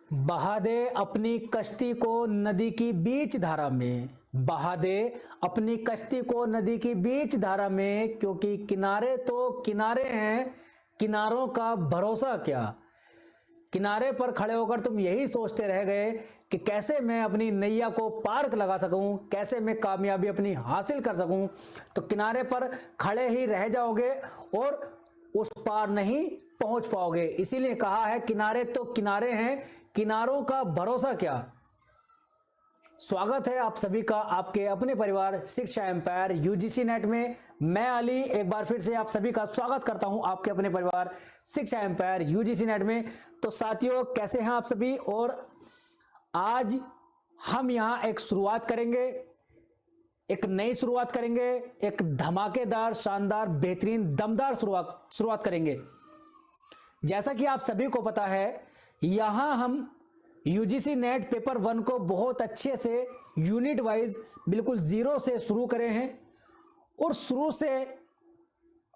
बहा दे अपनी कश्ती को नदी की बीच धारा में, बहा दे अपनी कश्ती को नदी की बीच धारा में, क्योंकि किनारे तो किनारे हैं, किनारों का भरोसा क्या। किनारे पर खड़े होकर तुम यही सोचते रह गए कि कैसे मैं अपनी नैया को पार लगा सकूं, कैसे मैं कामयाबी अपनी हासिल कर सकूं। तो किनारे पर खड़े ही रह जाओगे और उस पार नहीं पहुंच पाओगे। इसीलिए कहा है किनारे तो किनारे हैं, किनारों का भरोसा क्या। स्वागत है आप सभी का आपके अपने परिवार शिक्षा एम्पायर यूजीसी नेट में। मैं अली एक बार फिर से आप सभी का स्वागत करता हूं आपके अपने परिवार शिक्षा एम्पायर यूजीसी नेट में। तो साथियों, कैसे हैं आप सभी। और आज हम यहां एक शुरुआत करेंगे, एक नई शुरुआत करेंगे, एक धमाकेदार शानदार बेहतरीन दमदार शुरुआत करेंगे। जैसा कि आप सभी को पता है, यहां हम यूजीसी नेट पेपर 1 को बहुत अच्छे से यूनिट वाइज बिल्कुल जीरो से शुरू करे हैं। और शुरू से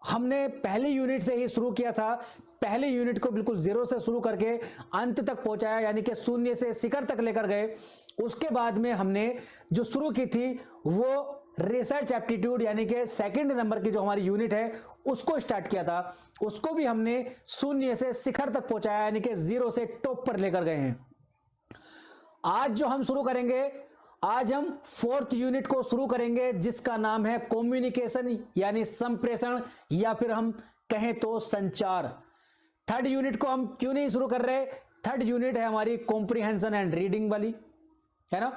हमने पहली यूनिट से ही शुरू किया था। पहली यूनिट को बिल्कुल जीरो से शुरू करके अंत तक पहुंचाया, यानी कि शून्य से शिखर तक लेकर गए। उसके बाद में हमने जो शुरू की थी वो रिसर्च एप्टीट्यूड यानी कि सेकंड नंबर की जो हमारी यूनिट है उसको स्टार्ट किया था। उसको भी हमने शून्य से शिखर तक पहुंचाया, यानी कि जीरो से टॉप पर लेकर गए हैं। आज जो हम शुरू करेंगे, आज हम फोर्थ यूनिट को शुरू करेंगे जिसका नाम है कम्युनिकेशन यानी संप्रेषण, या फिर हम कहें तो संचार। थर्ड यूनिट को हम क्यों नहीं शुरू कर रहे, थर्ड यूनिट है हमारी कॉम्प्रिहेंशन एंड रीडिंग वाली, है ना।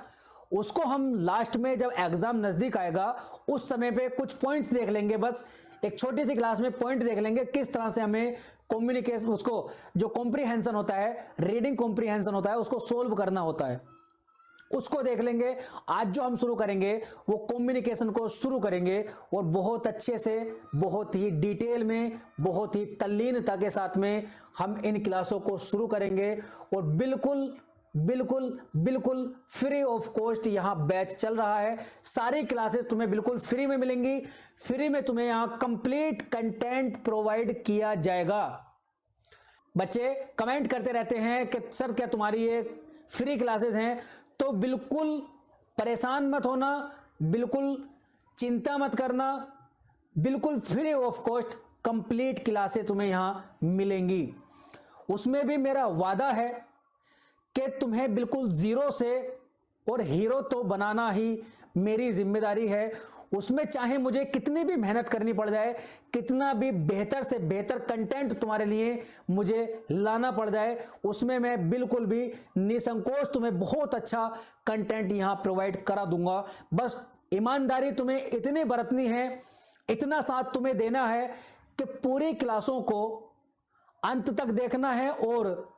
उसको हम लास्ट में जब एग्जाम नजदीक आएगा उस समय पे कुछ पॉइंट्स देख लेंगे, बस एक छोटी सी क्लास में पॉइंट देख लेंगे किस तरह से हमें कम्युनिकेशन, उसको जो कॉम्प्रिहेंशन होता है, रीडिंग कॉम्प्रिहेंशन होता है, उसको सोल्व करना होता है, उसको देख लेंगे। आज जो हम शुरू करेंगे वो कम्युनिकेशन को शुरू करेंगे और बहुत अच्छे से, बहुत ही डिटेल में, बहुत ही तल्लीनता के साथ में हम इन क्लासों को शुरू करेंगे। और बिल्कुल बिल्कुल बिल्कुल फ्री ऑफ कॉस्ट यहां बैच चल रहा है। सारी क्लासेस तुम्हें बिल्कुल फ्री में मिलेंगी। फ्री में तुम्हें यहां कंप्लीट कंटेंट प्रोवाइड किया जाएगा। बच्चे कमेंट करते रहते हैं कि सर क्या तुम्हारी ये फ्री क्लासेस हैं, तो बिल्कुल परेशान मत होना, बिल्कुल चिंता मत करना, बिल्कुल free of cost complete classes तुम्हें यहां मिलेंगी। उसमें भी मेरा वादा है कि तुम्हें बिल्कुल जीरो से, और हीरो तो बनाना ही मेरी जिम्मेदारी है। उसमें चाहे मुझे कितनी भी मेहनत करनी पड़ जाए, कितना भी बेहतर से बेहतर कंटेंट तुम्हारे लिए मुझे लाना पड़ जाए, उसमें मैं बिल्कुल भी निसंकोच तुम्हें बहुत अच्छा कंटेंट यहां प्रोवाइड करा दूंगा। बस ईमानदारी तुम्हें इतनी बरतनी है, इतना साथ तुम्हें देना है कि पूरी क्लासों को अंत तक देखना है और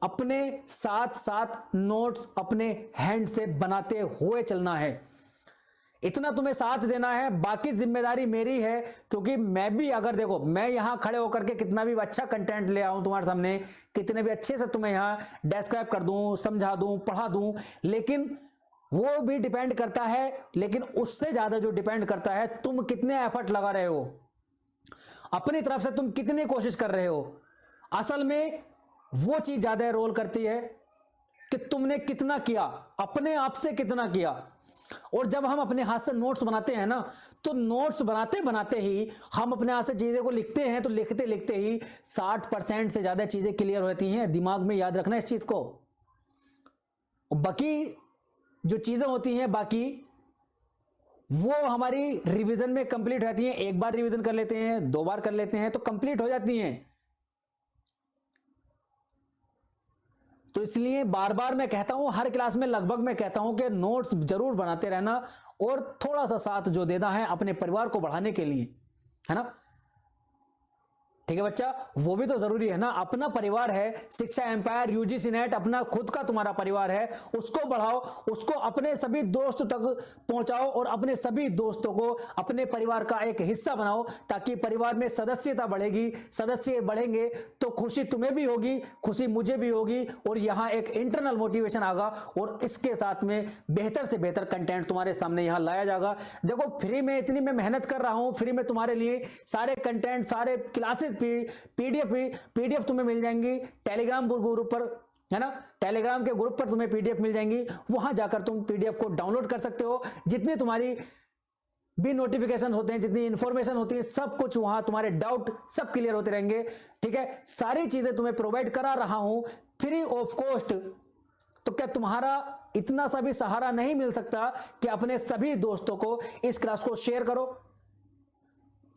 अपने साथ साथ नोट्स अपने हैंड से बनाते हुए चलना है। इतना तुम्हें साथ देना है, बाकी जिम्मेदारी मेरी है। क्योंकि मैं भी, अगर देखो, मैं यहां खड़े होकर के कितना भी अच्छा कंटेंट ले आऊं तुम्हारे सामने, कितने भी अच्छे से तुम्हें यहां डिस्क्राइब कर दूं, समझा दूं, पढ़ा दूं, लेकिन वो भी डिपेंड करता है, लेकिन उससे ज्यादा जो डिपेंड करता है तुम कितने एफर्ट लगा रहे हो, अपनी तरफ से तुम कितनी कोशिश कर रहे हो। असल में वो चीज ज्यादा रोल करती है कि तुमने कितना किया, अपने आप से कितना किया। और जब हम अपने हाथ से नोट्स बनाते हैं ना, तो नोट्स बनाते बनाते ही हम अपने हाथ से चीजें को लिखते हैं, तो लिखते लिखते ही 60% से ज्यादा चीजें क्लियर होती हैं। दिमाग में याद रखना इस चीज को। बाकी जो चीजें होती हैं, बाकी वो हमारी रिवीजन में कंप्लीट रहती हैं। एक बार रिवीजन कर लेते हैं, 2 बार कर लेते हैं तो कंप्लीट हो जाती हैं। तो इसलिए बार बार मैं कहता हूं, हर क्लास में लगभग मैं कहता हूं कि नोट्स जरूर बनाते रहना और थोड़ा सा साथ जो देना है अपने परिवार को बढ़ाने के लिए, है ना। ठीक है बच्चा, वो भी तो जरूरी है ना। अपना परिवार है शिक्षा एम्पायर यूजीसी नेट, अपना खुद का तुम्हारा परिवार है, उसको बढ़ाओ, उसको अपने सभी दोस्त तक पहुंचाओ और अपने सभी दोस्तों को अपने परिवार का एक हिस्सा बनाओ, ताकि परिवार में सदस्यता बढ़ेगी। सदस्य बढ़ेंगे तो खुशी तुम्हें भी होगी, खुशी मुझे भी होगी, और यहां एक इंटरनल मोटिवेशन आएगा और इसके साथ में बेहतर से बेहतर कंटेंट तुम्हारे सामने यहां लाया जाएगा। देखो, फ्री में इतनी मैं मेहनत कर रहा हूं, फ्री में तुम्हारे लिए सारे कंटेंट, सारे क्लासेस पीडीएफ तुम्हें मिल जाएंगी टेलीग्राम ग्रुप पर। है ना। टेलीग्राम के ग्रुप पर तुम्हें पीडीएफ मिल जाएंगी, वहां जाकर तुम पीडीएफ को डाउनलोड कर सकते हो। जितनी तुम्हारी भी नोटिफिकेशन होते हैं, जितनी इंफॉर्मेशन होती है, सब कुछ वहां, तुम्हारे डाउट सब क्लियर होते रहेंगे। ठीक है, सारी चीजें तुम्हें प्रोवाइड करा रहा हूं फ्री ऑफ कॉस्ट। तो क्या तुम्हारा इतना सा भी सहारा नहीं मिल सकता कि अपने सभी दोस्तों को इस क्लास को शेयर करो?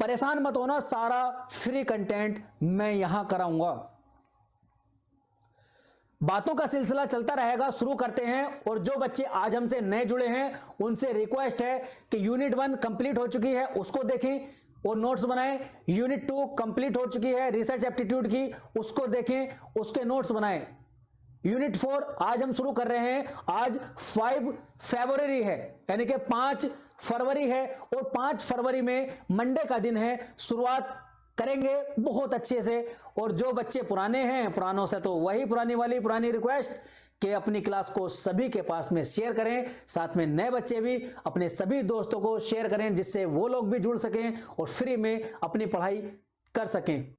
परेशान मत होना, सारा फ्री कंटेंट मैं यहां कराऊंगा। बातों का सिलसिला चलता रहेगा, शुरू करते हैं। और जो बच्चे आज हमसे नए जुड़े हैं उनसे रिक्वेस्ट है कि यूनिट 1 कंप्लीट हो चुकी है, उसको देखें और नोट्स बनाएं। यूनिट 2 कंप्लीट हो चुकी है रिसर्च एप्टीट्यूड की, उसको देखें, उसके नोट्स बनाएं। यूनिट 4 आज हम शुरू कर रहे हैं। आज 5 फरवरी है, यानी कि 5 फरवरी है, और 5 फरवरी में मंडे का दिन है। शुरुआत करेंगे बहुत अच्छे से। और जो बच्चे पुराने हैं, पुरानों से तो वही पुरानी रिक्वेस्ट कि अपनी क्लास को सभी के पास में शेयर करें, साथ में नए बच्चे भी अपने सभी दोस्तों को शेयर करें, जिससे वो लोग भी जुड़ सकें और फ्री में अपनी पढ़ाई कर सकें।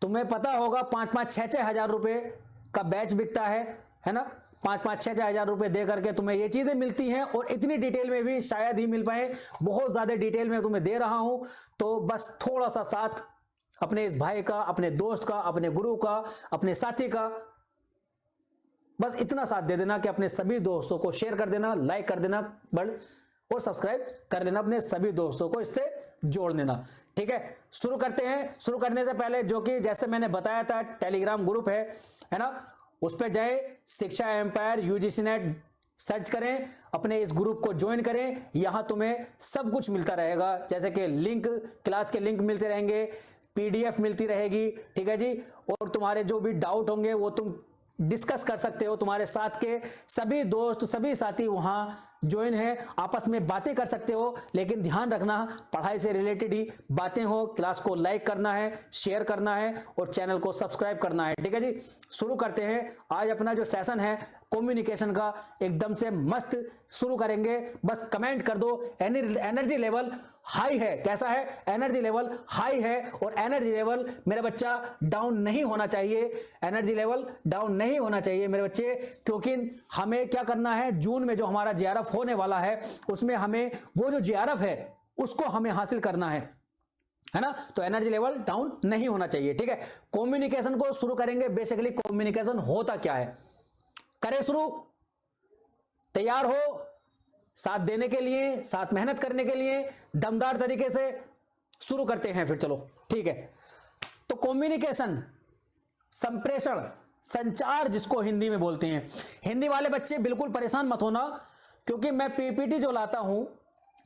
तुम्हें पता होगा 5-5, 6-6 हजार रुपए का बैच बिकता है ना। 5-5, 6-6 हजार रुपए दे करके तुम्हें ये चीजें मिलती हैं, और इतनी डिटेल में भी शायद ही मिल पाए। बहुत ज्यादा डिटेल में तुम्हें दे रहा हूं, तो बस थोड़ा सा साथ अपने इस भाई का, अपने दोस्त का, अपने गुरु का, अपने साथी का, बस इतना साथ दे देना कि अपने सभी दोस्तों को शेयर कर देना, लाइक कर देना, और सब्सक्राइब कर लेना, अपने सभी दोस्तों को इससे जोड़ देना। ठीक है, शुरू करते हैं। शुरू करने से पहले, जो कि जैसे मैंने बताया था, टेलीग्राम ग्रुप है ना, उस पर जाए, शिक्षा एम्पायर यूजीसी नेट सर्च करें, अपने इस ग्रुप को ज्वाइन करें। यहां तुम्हें सब कुछ मिलता रहेगा, जैसे कि लिंक, क्लास के लिंक मिलते रहेंगे, पीडीएफ मिलती रहेगी। ठीक है जी, और तुम्हारे जो भी डाउट होंगे वो तुम डिस्कस कर सकते हो। तुम्हारे साथ के सभी दोस्त, सभी साथी वहां ज्वाइन है, आपस में बातें कर सकते हो। लेकिन ध्यान रखना, पढ़ाई से रिलेटेड ही बातें हो। क्लास को लाइक करना है, शेयर करना है, और चैनल को सब्सक्राइब करना है। ठीक है जी, शुरू करते हैं। आज अपना जो सेशन है कम्युनिकेशन का, एकदम से मस्त शुरू करेंगे। बस कमेंट कर दो, एनर्जी लेवल हाई है। कैसा है? एनर्जी लेवल हाई है, और एनर्जी लेवल मेरा बच्चा डाउन नहीं होना चाहिए। एनर्जी लेवल डाउन नहीं होना चाहिए मेरे बच्चे, क्योंकि हमें क्या करना है, जून में जो हमारा जेआरएफ होने वाला है, उसमें हमें वो जो जेआरएफ है उसको हमें हासिल करना है ना। तो एनर्जी लेवल डाउन नहीं होना चाहिए। ठीक है, कम्युनिकेशन को शुरू करेंगे। बेसिकली कम्युनिकेशन होता क्या है, करें शुरू। तैयार हो साथ देने के लिए, साथ मेहनत करने के लिए, दमदार तरीके से शुरू करते हैं फिर। चलो ठीक है। तो कम्युनिकेशन, संप्रेषण, संचार जिसको हिंदी में बोलते हैं। हिंदी वाले बच्चे बिल्कुल परेशान मत होना, क्योंकि मैं पीपीटी जो लाता हूं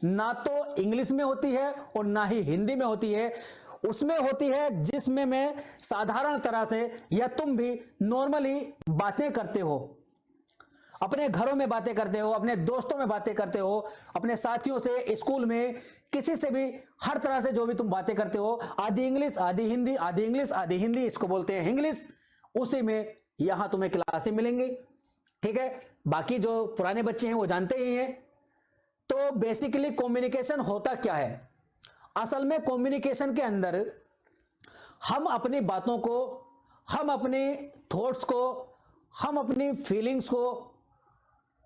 ना तो इंग्लिश में होती है और ना ही हिंदी में होती है। उसमें होती है जिसमें मैं साधारण तरह से, या तुम भी नॉर्मली बातें करते हो, अपने घरों में बातें करते हो, अपने दोस्तों में बातें करते हो, अपने साथियों से, स्कूल में, किसी से भी, हर तरह से जो भी तुम बातें करते हो, आधी इंग्लिश आधी हिंदी, आधी इंग्लिश आधी हिंदी, इसको बोलते हैं इंग्लिश। उसी में यहां तुम्हें क्लासें मिलेंगी। ठीक है, बाकी जो पुराने बच्चे हैं वो जानते ही हैं। तो बेसिकली कम्युनिकेशन होता क्या है? असल में कम्युनिकेशन के अंदर हम अपनी बातों को, हम अपने थॉट्स को, हम अपनी फीलिंग्स को,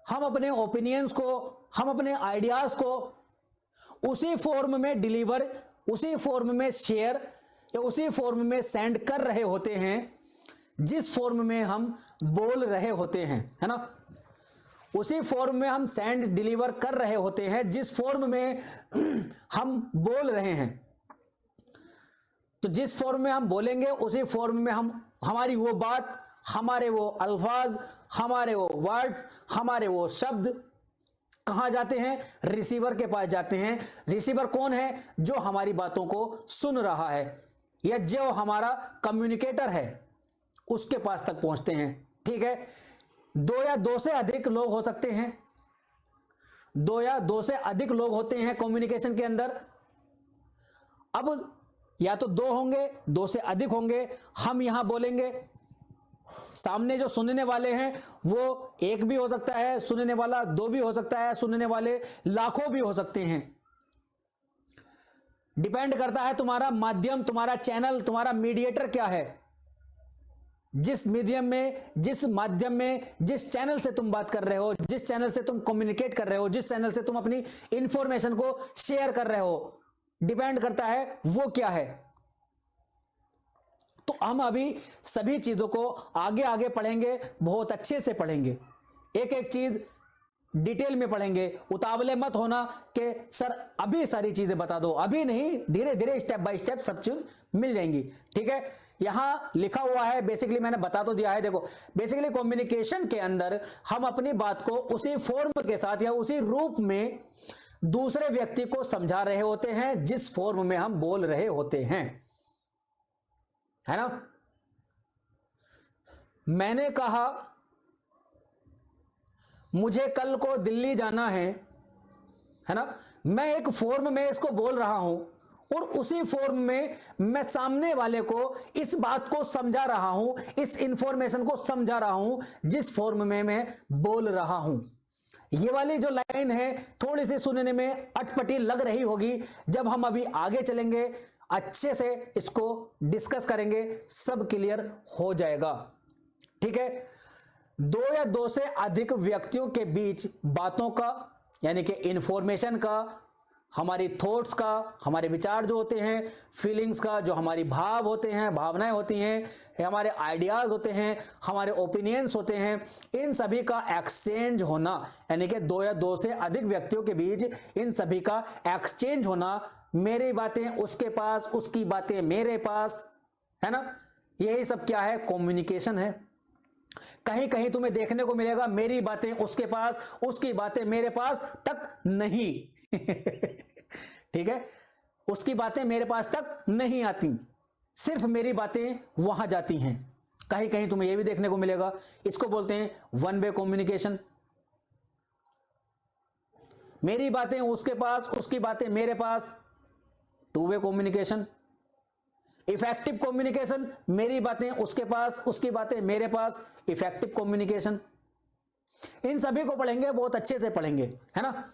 हम अपने ओपिनियंस को, हम अपने आइडियाज को उसी फॉर्म में डिलीवर, उसी फॉर्म में शेयर, या उसी फॉर्म में सेंड कर रहे होते हैं जिस फॉर्म में हम बोल रहे होते हैं, है ना। उसी फॉर्म में हम सेंड डिलीवर कर रहे होते हैं जिस फॉर्म में हम बोल रहे हैं। तो जिस फॉर्म में हम बोलेंगे उसी फॉर्म में हम, हमारी वो बात, हमारे वो अल्फाज, हमारे वो वर्ड्स, हमारे वो शब्द कहां जाते हैं? रिसीवर के पास जाते हैं। रिसीवर कौन है? जो हमारी बातों को सुन रहा है, या जो हमारा कम्युनिकेटर है, उसके पास तक पहुंचते हैं। ठीक है, 2 या 2 से अधिक लोग हो सकते हैं, 2 या 2 से अधिक लोग होते हैं कम्युनिकेशन के अंदर। अब या तो 2 होंगे, 2 से अधिक होंगे, हम यहां बोलेंगे, सामने जो सुनने वाले हैं वो 1 भी हो सकता है, सुनने वाला 2 भी हो सकता है, सुनने वाले लाखों भी हो सकते हैं। डिपेंड करता है तुम्हारा माध्यम, तुम्हारा चैनल, तुम्हारा मीडिएटर क्या है। जिस मीडियम में, जिस माध्यम में, जिस चैनल से तुम बात कर रहे हो, जिस चैनल से तुम कम्युनिकेट कर रहे हो, जिस चैनल से तुम अपनी इंफॉर्मेशन को शेयर कर रहे हो, डिपेंड करता है वो क्या है। तो हम अभी सभी चीजों को आगे आगे पढ़ेंगे, बहुत अच्छे से पढ़ेंगे, एक एक चीज डिटेल में पढ़ेंगे। उतावले मत होना कि सर अभी सारी चीजें बता दो, अभी नहीं, धीरे धीरे स्टेप बाय स्टेप सब चीज मिल जाएंगी। ठीक है, यहां लिखा हुआ है, बेसिकली मैंने बता तो दिया है। देखो, बेसिकली कम्युनिकेशन के अंदर हम अपनी बात को उसी फॉर्म के साथ या उसी रूप में दूसरे व्यक्ति को समझा रहे होते हैं जिस फॉर्म में हम बोल रहे होते हैं, है ना। मैंने कहा मुझे कल को दिल्ली जाना है ना, मैं एक फॉर्म में इसको बोल रहा हूं और उसी फॉर्म में मैं सामने वाले को इस बात को समझा रहा हूं, इस इंफॉर्मेशन को समझा रहा हूं जिस फॉर्म में मैं बोल रहा हूं। ये वाली जो लाइन है थोड़ी सी सुनने में अटपटी लग रही होगी, जब हम अभी आगे चलेंगे अच्छे से इसको डिस्कस करेंगे, सब क्लियर हो जाएगा। ठीक है, दो या दो से अधिक व्यक्तियों के बीच बातों का, यानी कि इंफॉर्मेशन का, हमारी थॉट्स का, हमारे विचार जो होते हैं, फीलिंग्स का, जो हमारी भाव होते हैं, भावनाएं होती हैं, हमारे आइडियाज होते हैं, हमारे ओपिनियंस होते हैं, इन सभी का एक्सचेंज होना, यानी कि दो या दो से अधिक व्यक्तियों के बीच इन सभी का एक्सचेंज होना, मेरी बातें उसके पास, उसकी बातें मेरे पास, है ना, यही सब क्या है, कम्युनिकेशन है। कहीं कहीं तुम्हें देखने को मिलेगा मेरी बातें उसके पास, उसकी बातें मेरे पास तक नहीं ठीक है, उसकी बातें मेरे पास तक नहीं आती, सिर्फ मेरी बातें वहां जाती हैं। कहीं कहीं तुम्हें यह भी देखने को मिलेगा, इसको बोलते हैं वन वे कम्युनिकेशन। मेरी बातें उसके पास, उसकी बातें मेरे पास, two way communication. Effective communication, मेरी बातें उसके पास, उसकी बातें मेरे पास, इफेक्टिव कम्युनिकेशन। इन सभी को पढ़ेंगे, बहुत अच्छे से पढ़ेंगे, है ना।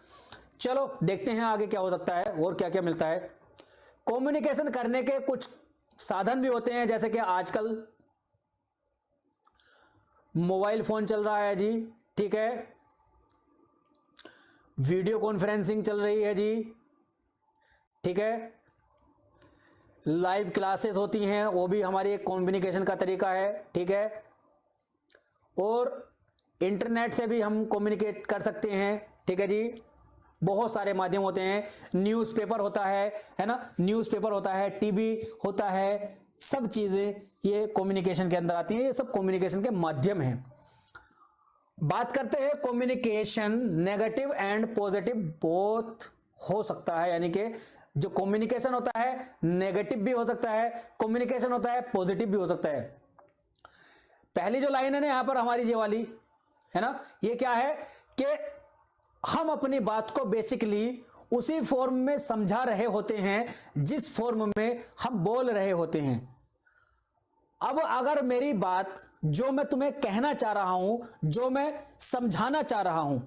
चलो देखते हैं आगे क्या हो सकता है और क्या क्या मिलता है। कम्युनिकेशन करने के कुछ साधन भी होते हैं, जैसे कि आजकल मोबाइल फोन चल रहा है जी, ठीक है, वीडियो कॉन्फ्रेंसिंग चल रही है जी, ठीक है, लाइव क्लासेस होती हैं, वो भी हमारी एक कम्युनिकेशन का तरीका है, ठीक है, और इंटरनेट से भी हम कम्युनिकेट कर सकते हैं, ठीक है जी। बहुत सारे माध्यम होते हैं, न्यूज़पेपर होता है ना, न्यूज़पेपर होता है, टीवी होता है, सब चीजें ये कम्युनिकेशन के अंदर आती हैं, ये सब कम्युनिकेशन के माध्यम हैं। बात करते हैं communication negative and positive both हो सकता है, यानी कि जो कम्युनिकेशन होता है नेगेटिव भी हो सकता है, कम्युनिकेशन होता है पॉजिटिव भी हो सकता है। पहली जो लाइन है ना यहां पर हमारी ये वाली है ना, ये क्या है कि हम अपनी बात को बेसिकली उसी फॉर्म में समझा रहे होते हैं जिस फॉर्म में हम बोल रहे होते हैं। अब अगर मेरी बात, जो मैं तुम्हें कहना चाह रहा हूं, जो मैं समझाना चाह रहा हूं,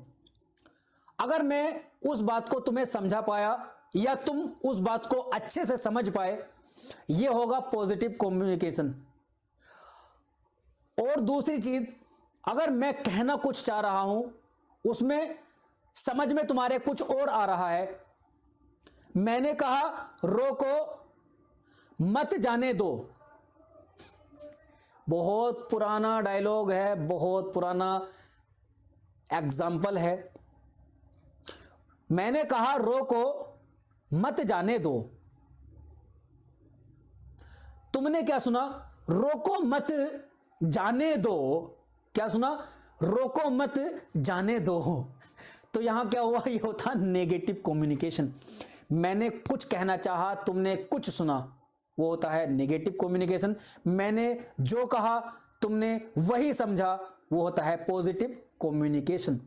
अगर मैं उस बात को तुम्हें समझा पाया या तुम उस बात को अच्छे से समझ पाए, यह होगा पॉजिटिव कम्युनिकेशन। और दूसरी चीज, अगर मैं कहना कुछ चाह रहा हूं, उसमें समझ में तुम्हारे कुछ और आ रहा है, मैंने कहा रोको मत जाने दो, बहुत पुराना डायलॉग है, बहुत पुराना एग्जाम्पल है। मैंने कहा रोको मत जाने दो, तुमने क्या सुना, रोको मत जाने दो, क्या सुना, रोको मत जाने दो। तो यहां क्या हुआ, ये होता नेगेटिव कम्युनिकेशन। मैंने कुछ कहना चाहा, तुमने कुछ सुना, वो होता है नेगेटिव कम्युनिकेशन। मैंने जो कहा तुमने वही समझा, वो होता है पॉजिटिव कम्युनिकेशन।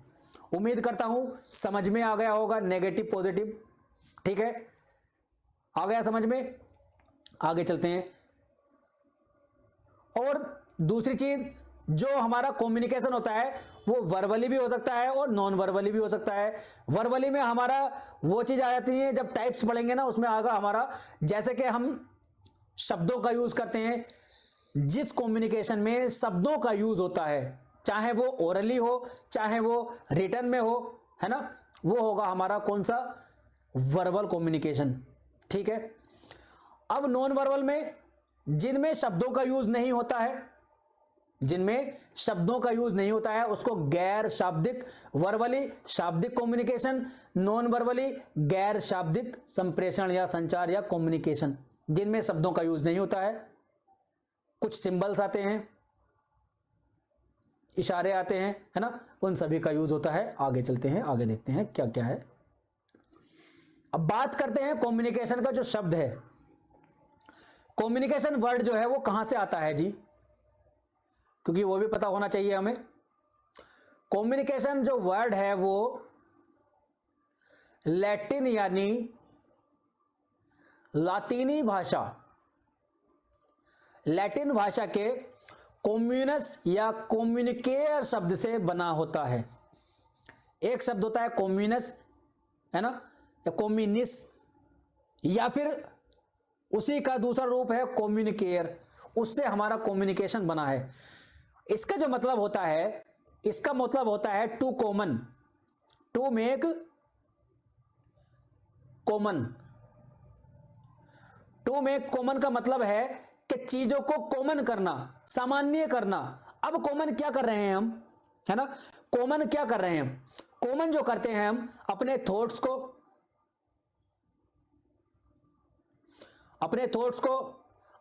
उम्मीद करता हूं समझ में आ गया होगा नेगेटिव पॉजिटिव, ठीक है, आ गया समझ में। आगे चलते हैं। और दूसरी चीज, जो हमारा कम्युनिकेशन होता है वो वर्बली भी हो सकता है और नॉन वर्बली भी हो सकता है। वर्बली में हमारा वो चीज आ जाती है, जब टाइप्स पढ़ेंगे ना उसमें आगा हमारा, जैसे कि हम शब्दों का यूज करते हैं, जिस कम्युनिकेशन में शब्दों का यूज होता है, चाहे वो ओरली हो चाहे वो रिटर्न में हो, है ना, वो होगा हमारा कौन सा, वर्बल कम्युनिकेशन। ठीक है। अब नॉन वर्बल में जिनमें शब्दों का यूज नहीं होता है, जिनमें शब्दों का यूज नहीं होता है उसको गैर शाब्दिक, वर्बली शाब्दिक कम्युनिकेशन, नॉन वर्बली गैर शाब्दिक संप्रेषण या संचार या कम्युनिकेशन। जिनमें शब्दों का यूज नहीं होता है, कुछ सिंबल्स आते हैं, इशारे आते हैं, है ना, उन सभी का यूज होता है। आगे चलते हैं, आगे देखते हैं क्या क्या है। अब बात करते हैं कम्युनिकेशन का जो शब्द है। कम्युनिकेशन वर्ड जो है वो कहां से आता है जी, क्योंकि वो भी पता होना चाहिए हमें। कम्युनिकेशन जो वर्ड है वो लैटिन यानी लातीनी भाषा, लैटिन भाषा के कम्युनस या कम्युनिकेयर शब्द से बना होता है। एक शब्द होता है कम्युनस, है ना, या कम्युनिस, या फिर उसी का दूसरा रूप है कम्युनिकेयर, उससे हमारा कम्युनिकेशन बना है। इसका जो मतलब होता है, इसका मतलब होता है to common, to make common. To make common का मतलब है कि चीजों को कॉमन करना, सामान्य करना। अब कॉमन क्या कर रहे हैं हम, है ना, कॉमन क्या कर रहे हैं, कॉमन जो करते हैं हम अपने थॉट्स को,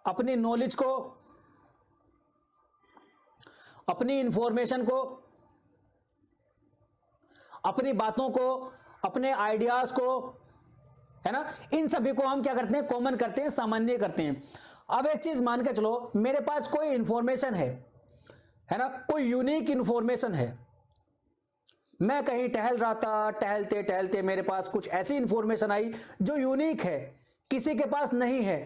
अपनी नॉलेज को, अपनी इंफॉर्मेशन को, अपनी बातों को, अपने आइडियाज को, है ना, इन सभी को हम क्या करते हैं, कॉमन करते हैं, सामान्य करते हैं। अब एक चीज मान के चलो, मेरे पास कोई इंफॉर्मेशन है ना, कोई यूनिक इंफॉर्मेशन है। मैं कहीं टहल रहा था, टहलते टहलते मेरे पास कुछ ऐसी इंफॉर्मेशन आई जो यूनिक है, किसी के पास नहीं है।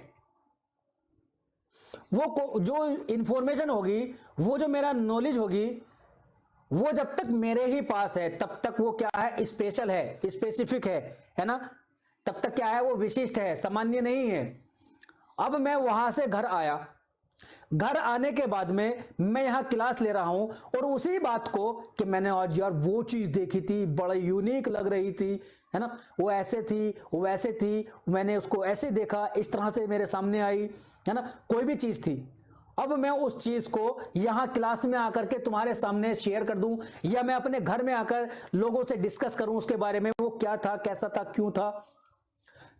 वो जो इंफॉर्मेशन होगी, वो जो मेरा नॉलेज होगी, वो जब तक मेरे ही पास है तब तक वो क्या है, स्पेशल है, स्पेसिफिक है ना, तब तक क्या है, वो विशिष्ट है, सामान्य नहीं है। अब मैं वहां से घर आया, घर आने के बाद में मैं यहां क्लास ले रहा हूं और उसी बात को कि मैंने आज यार वो चीज देखी थी, बड़ी यूनिक लग रही थी, है ना, वो ऐसे थी, वो वैसे थी, मैंने उसको ऐसे देखा, इस तरह से मेरे सामने आई, है ना, कोई भी चीज थी। अब मैं उस चीज को यहां क्लास में आकर के तुम्हारे सामने शेयर कर दूं, या मैं अपने घर में आकर लोगों से डिस्कस करूं उसके बारे में, वो क्या था, कैसा था, क्यों था।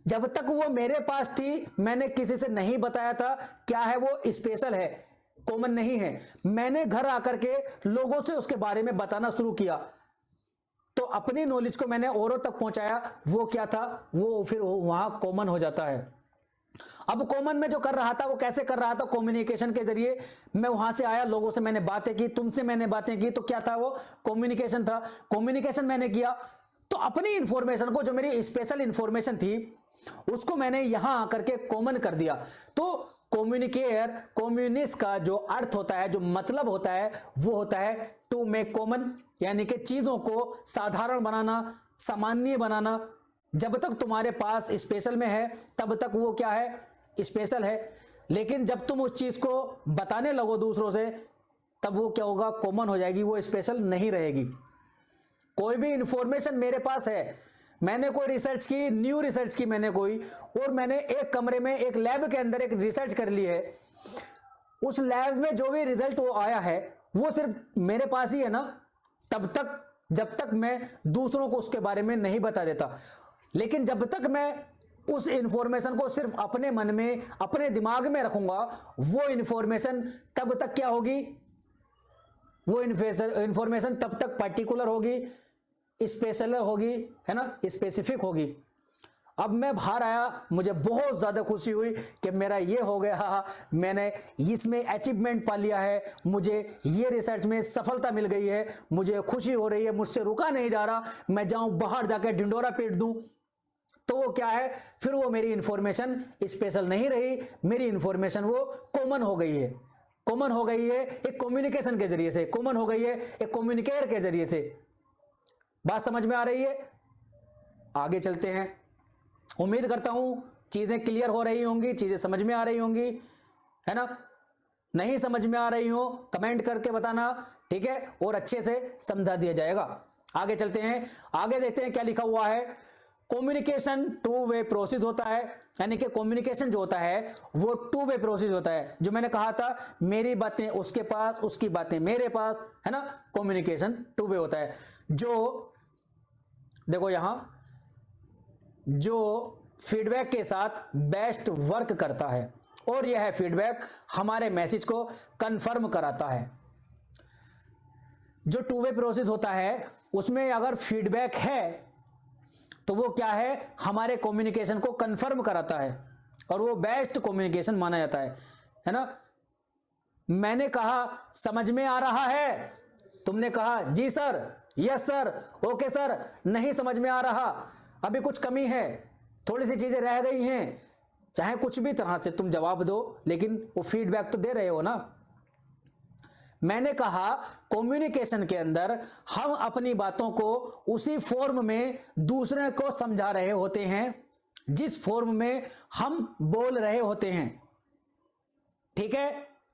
जब तक वो मेरे पास थी, मैंने किसी से नहीं बताया था, क्या है वो, स्पेशल है, कॉमन नहीं है। मैंने घर आकर के लोगों से उसके बारे में बताना शुरू किया, तो अपनी नॉलेज को मैंने औरों तक पहुंचाया, वो क्या था, वो फिर वहां कॉमन हो जाता है। अब कॉमन में जो कर रहा था वो कैसे कर रहा था, कम्युनिकेशन के जरिए। मैं वहां से आया, लोगों से मैंने बातें की, तुमसे मैंने बातें की, तो क्या था वो, कम्युनिकेशन था। कम्युनिकेशन मैंने किया तो अपनी इंफॉर्मेशन को, जो मेरी स्पेशल इंफॉर्मेशन थी, उसको मैंने यहां आकर के कॉमन कर दिया। तो कम्युनिकेयर, कम्युनिस्ट का जो अर्थ होता है, जो मतलब होता है, वो होता है टू मेक कॉमन, यानी कि चीजों को साधारण बनाना, सामान्य बनाना। जब तक तुम्हारे पास स्पेशल में है तब तक वो क्या है, स्पेशल है, लेकिन जब तुम उस चीज को बताने लगो दूसरों से, तब वो क्या होगा, कॉमन हो जाएगी, वो स्पेशल नहीं रहेगी। कोई भी इंफॉर्मेशन मेरे पास है, मैंने कोई रिसर्च की, न्यू रिसर्च की मैंने कोई, और मैंने एक कमरे में, एक लैब के अंदर एक रिसर्च कर ली है, उस लैब में जो भी रिजल्ट वो आया है वो सिर्फ मेरे पास ही है ना, तब तक जब तक मैं दूसरों को उसके बारे में नहीं बता देता। लेकिन जब तक मैं उस इंफॉर्मेशन को सिर्फ अपने मन में, अपने दिमाग में रखूंगा, वो इंफॉर्मेशन तब तक क्या होगी, वो इंफॉर्मेशन तब तक पर्टिकुलर होगी, स्पेशल होगी, है ना, स्पेसिफिक होगी। अब मैं बाहर आया, मुझे बहुत ज्यादा खुशी हुई कि मेरा ये हो गया, मैंने इसमें अचीवमेंट पा लिया है, मुझे ये रिसर्च में सफलता मिल गई है, मुझे खुशी हो रही है, मुझसे रुका नहीं जा रहा, मैं जाऊं बाहर जाकर ढिंडोरा पीट दूं। तो वो क्या है, फिर वो मेरी इंफॉर्मेशन स्पेशल नहीं रही, मेरी इंफॉर्मेशन वो कॉमन हो गई है, कॉमन हो गई है एक कम्युनिकेशन के जरिए से, कॉमन हो गई है एक कम्युनिकेटर के जरिए से। बात समझ में आ रही है? आगे चलते हैं। उम्मीद करता हूं चीजें क्लियर हो रही होंगी, चीजें समझ में आ रही होंगी, है ना। नहीं समझ में आ रही हो कमेंट करके बताना, ठीक है, और अच्छे से समझा दिया जाएगा। आगे चलते हैं, आगे देखते हैं क्या लिखा हुआ है। कम्युनिकेशन टू वे प्रोसेस होता है, यानी कि कम्युनिकेशन जो होता है वो टू वे प्रोसेस होता है। जो मैंने कहा था, मेरी बातें उसके पास, उसकी बातें मेरे पास, है ना, कम्युनिकेशन टू वे होता है। जो देखो यहां, जो फीडबैक के साथ बेस्ट वर्क करता है और यह फीडबैक हमारे मैसेज को कंफर्म कराता है। जो टू वे प्रोसेस होता है उसमें अगर फीडबैक है तो वो क्या है, हमारे कम्युनिकेशन को कंफर्म कराता है और वो बेस्ट कम्युनिकेशन माना जाता है ना। मैंने कहा समझ में आ रहा है, तुमने कहा जी sir, yes sir, okay sir, नहीं समझ में आ रहा, अभी कुछ कमी है, थोड़ी सी चीजें रह गई हैं, चाहे कुछ भी तरह से तुम जवाब दो, लेकिन वो फीडबैक तो दे रहे हो ना। मैंने कहा कम्युनिकेशन के अंदर हम अपनी बातों को उसी फॉर्म में दूसरे को समझा रहे होते हैं जिस फॉर्म में हम बोल रहे होते हैं, ठीक है।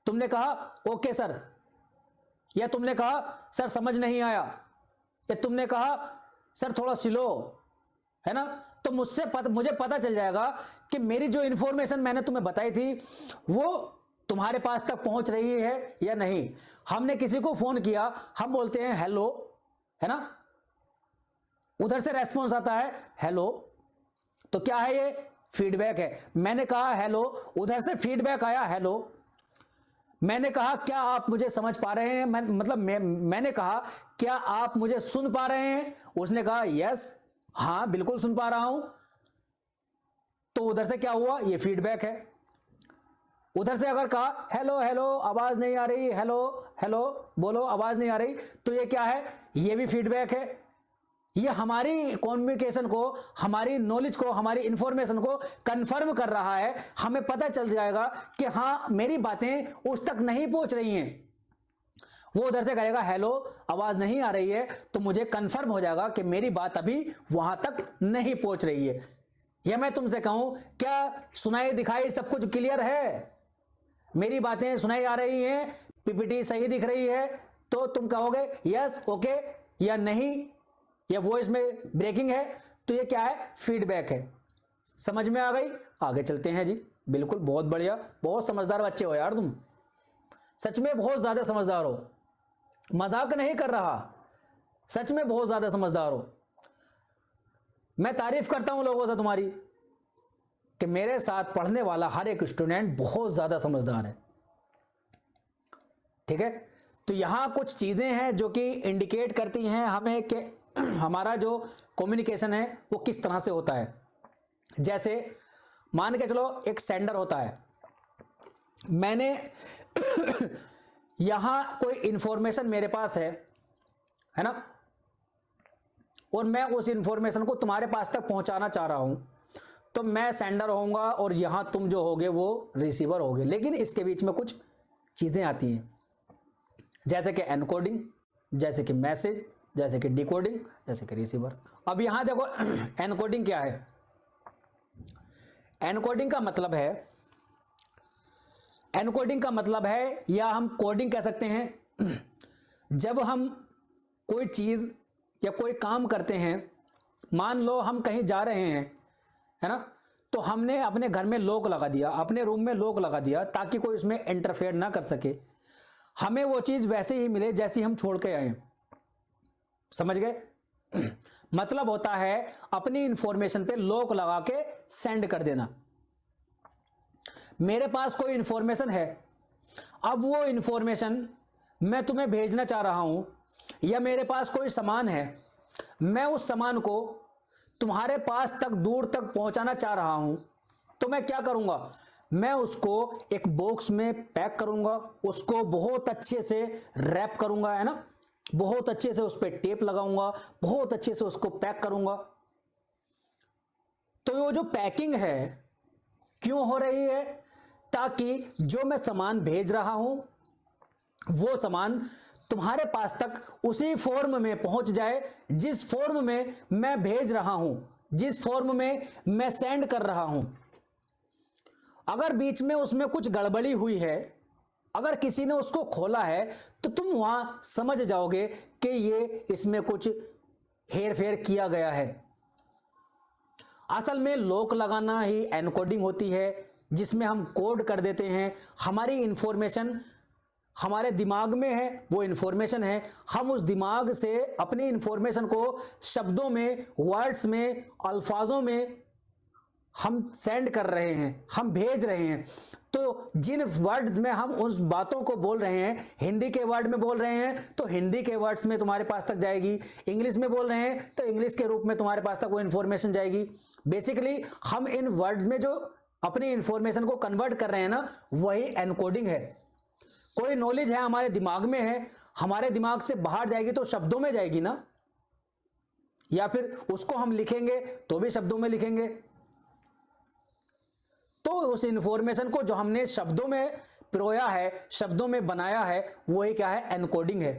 तुमने कहा ओके सर, या तुमने कहा सर समझ नहीं आया, या तुमने कहा सर थोड़ा स्लो, है ना, तो मुझे पता चल जाएगा कि मेरी जो इंफॉर्मेशन मैंने तुम्हें बताई थी वो तुम्हारे पास तक पहुंच रही है या नहीं। हमने किसी को फोन किया, हम बोलते हैं हेलो, है ना, उधर से रेस्पॉन्स आता है हेलो, तो क्या है, ये फीडबैक है। मैंने कहा हेलो, उधर से फीडबैक आया हेलो। मैंने कहा क्या आप मुझे समझ पा रहे हैं, मैंने कहा क्या आप मुझे सुन पा रहे हैं, उसने कहा यस, हाँ बिल्कुल सुन पा रहा हूं, तो उधर से क्या हुआ, ये फीडबैक है। उधर से अगर कहा हेलो हेलो आवाज नहीं आ रही, हेलो हेलो बोलो आवाज नहीं आ रही, तो ये क्या है, ये भी फीडबैक है। ये हमारी कम्युनिकेशन को, हमारी नॉलेज को, हमारी इंफॉर्मेशन को कंफर्म कर रहा है। हमें पता चल जाएगा कि हाँ मेरी बातें उस तक नहीं पहुंच रही हैं। वो उधर से कहेगा हेलो आवाज नहीं आ रही है, तो मुझे कंफर्म हो जाएगा कि मेरी बात अभी वहां तक नहीं पहुंच रही है। या मैं तुमसे कहूं क्या सुनाई दिखाई सब कुछ क्लियर है, मेरी बातें सुनाई आ रही हैं, पीपीटी सही दिख रही है, तो तुम कहोगे यस ओके, या नहीं, या वॉइस में ब्रेकिंग है, तो ये क्या है, फीडबैक है। समझ में आ गई। आगे चलते हैं जी। बिल्कुल, बहुत बढ़िया, बहुत समझदार बच्चे हो यार तुम, सच में बहुत ज्यादा समझदार हो, मजाक नहीं कर रहा, सच में बहुत ज्यादा समझदार हो। मैं तारीफ करता हूं लोगों से तुम्हारी कि मेरे साथ पढ़ने वाला हर एक स्टूडेंट बहुत ज्यादा समझदार है, ठीक है। तो यहां कुछ चीजें हैं जो कि इंडिकेट करती हैं हमें कि हमारा जो कम्युनिकेशन है वो किस तरह से होता है। जैसे मान के चलो एक सेंडर होता है, मैंने यहां कोई इंफॉर्मेशन मेरे पास है ना, और मैं उस इंफॉर्मेशन को तुम्हारे पास तक पहुंचाना चाह रहा हूं, तो मैं सेंडर होऊंगा और यहां तुम जो होगे वो रिसीवर होगे। लेकिन इसके बीच में कुछ चीजें आती हैं, जैसे कि एनकोडिंग, जैसे कि मैसेज, जैसे कि डिकोडिंग, जैसे कि रिसीवर। अब यहां देखो एनकोडिंग क्या है। एनकोडिंग का मतलब है, एनकोडिंग का मतलब है, या हम कोडिंग कह सकते हैं, जब हम कोई चीज या कोई काम करते हैं, मान लो हम कहीं जा रहे हैं, है ना, तो हमने अपने घर में लॉक लगा दिया, अपने रूम में लॉक लगा दिया ताकि कोई उसमें इंटरफेयर ना कर सके, हमें वो चीज वैसे ही मिले जैसी हम छोड़ के आए। समझ गए। मतलब होता है अपनी इंफॉर्मेशन पे लॉक लगा के सेंड कर देना। मेरे पास कोई इंफॉर्मेशन है, अब वो इंफॉर्मेशन मैं तुम्हें भेजना चाह रहा हूं, या मेरे पास कोई सामान है, मैं उस सामान को तुम्हारे पास तक दूर तक पहुंचाना चाह रहा हूं, तो मैं क्या करूंगा, मैं उसको एक बॉक्स में पैक करूंगा, उसको बहुत अच्छे से रैप करूंगा, है ना, बहुत अच्छे से उस पर टेप लगाऊंगा, बहुत अच्छे से उसको पैक करूंगा। तो वो जो पैकिंग है क्यों हो रही है, ताकि जो मैं सामान भेज रहा हूं वो सामान तुम्हारे पास तक उसी फॉर्म में पहुंच जाए जिस फॉर्म में मैं भेज रहा हूं, जिस फॉर्म में मैं सेंड कर रहा हूं। अगर बीच में उसमें कुछ गड़बड़ी हुई है अगर किसी ने उसको खोला है तो तुम वहां समझ जाओगे कि ये इसमें कुछ हेर फेर किया गया है। असल में लॉक लगाना ही एनकोडिंग होती है, जिसमें हम कोड कर देते हैं। हमारी इंफॉर्मेशन हमारे दिमाग में है, वो इंफॉर्मेशन है, हम उस दिमाग से अपनी इंफॉर्मेशन को शब्दों में, वर्ड्स में, अल्फाजों में हम सेंड कर रहे हैं, हम भेज रहे हैं। तो जिन वर्ड में हम उस बातों को बोल रहे हैं, हिंदी के वर्ड में बोल रहे हैं तो हिंदी के वर्ड्स में तुम्हारे पास तक जाएगी, इंग्लिश में बोल रहे हैं तो इंग्लिश के रूप में तुम्हारे पास तक वो इंफॉर्मेशन जाएगी। बेसिकली हम इन वर्ड्स में जो अपनी इंफॉर्मेशन को कन्वर्ट कर रहे हैं ना, वही एनकोडिंग है। कोई नॉलेज है हमारे दिमाग में है, हमारे दिमाग से बाहर जाएगी तो शब्दों में जाएगी ना, या फिर उसको हम लिखेंगे तो भी शब्दों में लिखेंगे। तो उस इंफॉर्मेशन को जो हमने शब्दों में पिरोया है, शब्दों में बनाया है, वही क्या है? एनकोडिंग है।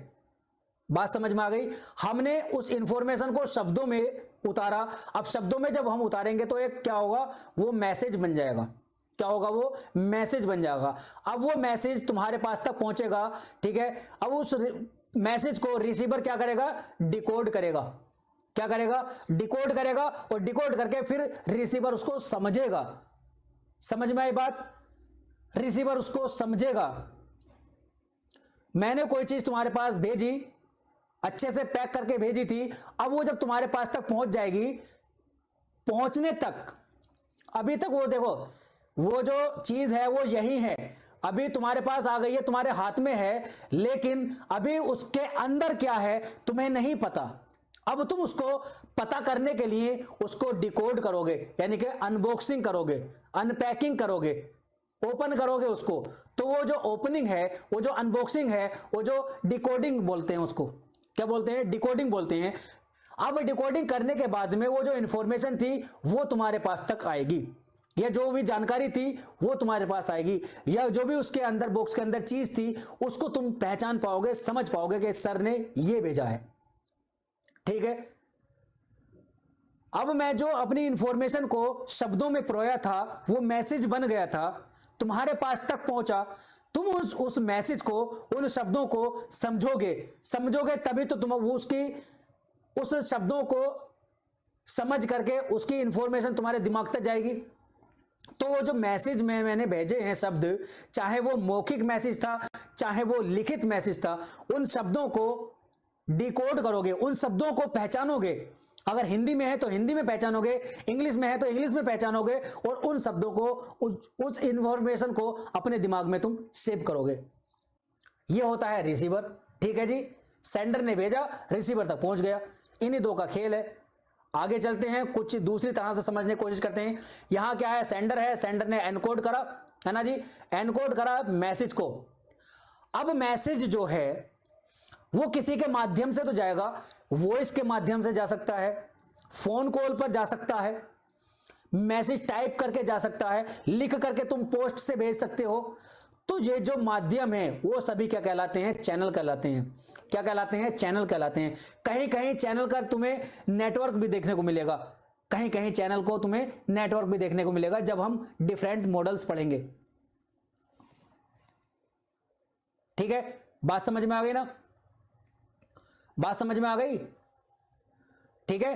बात समझ में आ गई? हमने उस इंफॉर्मेशन को शब्दों में उतारा। अब शब्दों में जब हम उतारेंगे तो एक क्या होगा? वो मैसेज बन जाएगा। क्या होगा? वो मैसेज बन जाएगा। अब वो मैसेज तुम्हारे पास तक पहुंचेगा, ठीक है। अब उस मैसेज को रिसीवर क्या करेगा? डिकोड करेगा। क्या करेगा? डिकोड करेगा, और डिकोड करके फिर रिसीवर उसको समझेगा। समझ में आई बात? रिसीवर उसको समझेगा। मैंने कोई चीज तुम्हारे पास भेजी, अच्छे से पैक करके भेजी थी, अब वो जब तुम्हारे पास तक पहुंच जाएगी, पहुंचने तक अभी तक वो देखो, वो जो चीज है वो यही है, अभी तुम्हारे पास आ गई है, तुम्हारे हाथ में है, लेकिन अभी उसके अंदर क्या है तुम्हें नहीं पता। अब तुम उसको पता करने के लिए उसको डिकोड करोगे, यानी कि अनबॉक्सिंग करोगे, अनपैकिंग करोगे, ओपन करोगे उसको। तो वो जो ओपनिंग है, वो जो अनबॉक्सिंग है, वो जो डिकोडिंग बोलते हैं, उसको क्या बोलते हैं? डिकोडिंग बोलते हैं। अब डिकोडिंग करने के बाद में वो जो इंफॉर्मेशन थी वो तुम्हारे पास तक आएगी, या जो भी जानकारी थी वो तुम्हारे पास आएगी, या जो भी उसके अंदर बॉक्स के अंदर चीज थी उसको तुम पहचान पाओगे, समझ पाओगे कि सर ने ये भेजा है। ठीक है। अब मैं जो अपनी इंफॉर्मेशन को शब्दों में परोया था, वो मैसेज बन गया था, तुम्हारे पास तक पहुंचा। तुम उस मैसेज को, उन शब्दों को समझोगे तभी तो तुम उस शब्दों को समझ करके उसकी इंफॉर्मेशन तुम्हारे दिमाग तक जाएगी। तो वो जो मैसेज मैंने भेजे हैं शब्द, चाहे वो मौखिक मैसेज था, चाहे वो लिखित मैसेज था, उन शब्दों को डिकोड करोगे, उन शब्दों को पहचानोगे। अगर हिंदी में है तो हिंदी में पहचानोगे, इंग्लिश में है तो इंग्लिश में पहचानोगे, और उन शब्दों को, उस इंफॉर्मेशन को अपने दिमाग में तुम सेव करोगे। ये होता है रिसीवर। ठीक है जी। सेंडर ने भेजा, रिसीवर तक पहुंच गया। इन्हीं दो का खेल है। आगे चलते हैं, कुछ दूसरी तरह से समझने की कोशिश करते हैं। यहां क्या है? सेंडर है, सेंडर ने एनकोड करा, है ना जी, एनकोड करा मैसेज को। अब मैसेज जो है वो किसी के माध्यम से तो जाएगा, वॉइस के माध्यम से जा सकता है, फोन कॉल पर जा सकता है, मैसेज टाइप करके जा सकता है, लिख करके तुम पोस्ट से भेज सकते हो। तो ये जो माध्यम है वो सभी क्या कहलाते हैं? चैनल कहलाते हैं। क्या कहलाते हैं? चैनल कहलाते हैं। कहीं कहीं चैनल का तुम्हें नेटवर्क भी देखने को मिलेगा, कहीं कहीं चैनल को तुम्हें नेटवर्क भी देखने को मिलेगा जब हम डिफरेंट मॉडल्स पढ़ेंगे। ठीक है, बात समझ में आ गई ना? बात समझ में आ गई? ठीक है।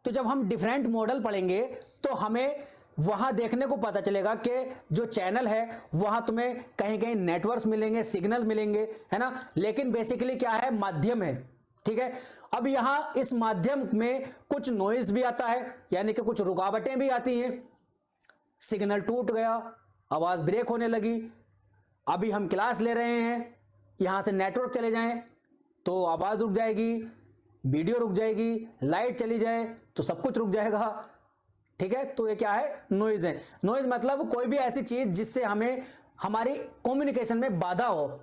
तो जब हम डिफरेंट मॉडल पढ़ेंगे तो हमें वहां देखने को पता चलेगा कि जो चैनल है वहां तुम्हें कहीं कहीं नेटवर्क्स मिलेंगे, सिग्नल मिलेंगे, है ना। लेकिन बेसिकली क्या है? माध्यम है। ठीक है। अब यहां इस माध्यम में कुछ नॉइज भी आता है, यानी कि कुछ रुकावटें भी आती हैं। सिग्नल टूट गया, आवाज ब्रेक होने लगी, अभी हम क्लास ले रहे हैं, यहां से नेटवर्क चले जाएं तो आवाज रुक जाएगी, वीडियो रुक जाएगी, लाइट चली जाए तो सब कुछ रुक जाएगा। ठीक है। तो ये क्या है? नॉइज है। नॉइज मतलब कोई भी ऐसी चीज जिससे हमें हमारी कम्युनिकेशन में बाधा हो।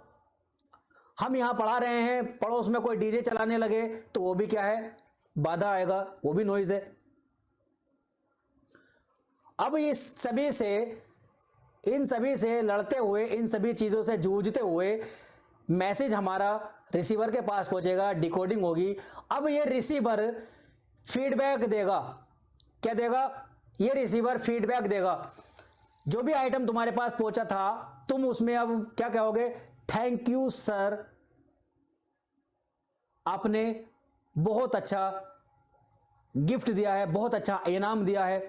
हम यहां पढ़ा रहे हैं, पड़ोस में कोई डीजे चलाने लगे तो वो भी क्या है? बाधा आएगा, वो भी नॉइज है। अब इन सभी से लड़ते हुए, इन सभी चीजों से जूझते हुए मैसेज हमारा रिसीवर के पास पहुंचेगा, डिकोडिंग होगी। अब ये रिसीवर फीडबैक देगा। क्या देगा? ये रिसीवर फीडबैक देगा। जो भी आइटम तुम्हारे पास पहुंचा था तुम उसमें अब क्या कहोगे, थैंक यू सर, आपने बहुत अच्छा गिफ्ट दिया है, बहुत अच्छा इनाम दिया है।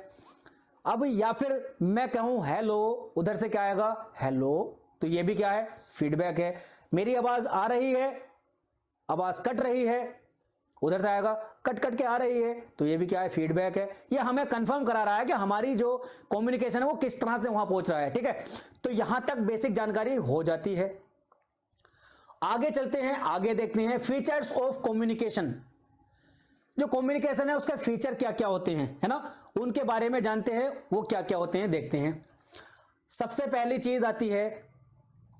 अब या फिर मैं कहूं हेलो, उधर से क्या आएगा, हेलो, तो ये भी क्या है, फीडबैक है। मेरी आवाज आ रही है, आवाज कट रही है, उधर से आएगा कट कट के आ रही है, तो ये भी क्या है, फीडबैक है। ये हमें कंफर्म करा रहा है कि हमारी जो कम्युनिकेशन है वो किस तरह से वहां पहुंच रहा है। ठीक है, तो यहां तक बेसिक जानकारी हो जाती है। आगे चलते हैं, आगे देखते हैं फीचर्स ऑफ कम्युनिकेशन। जो कम्युनिकेशन है उसके फीचर क्या क्या होते हैं, है ना, उनके बारे में जानते हैं, वो क्या क्या होते हैं देखते हैं। सबसे पहली चीज आती है,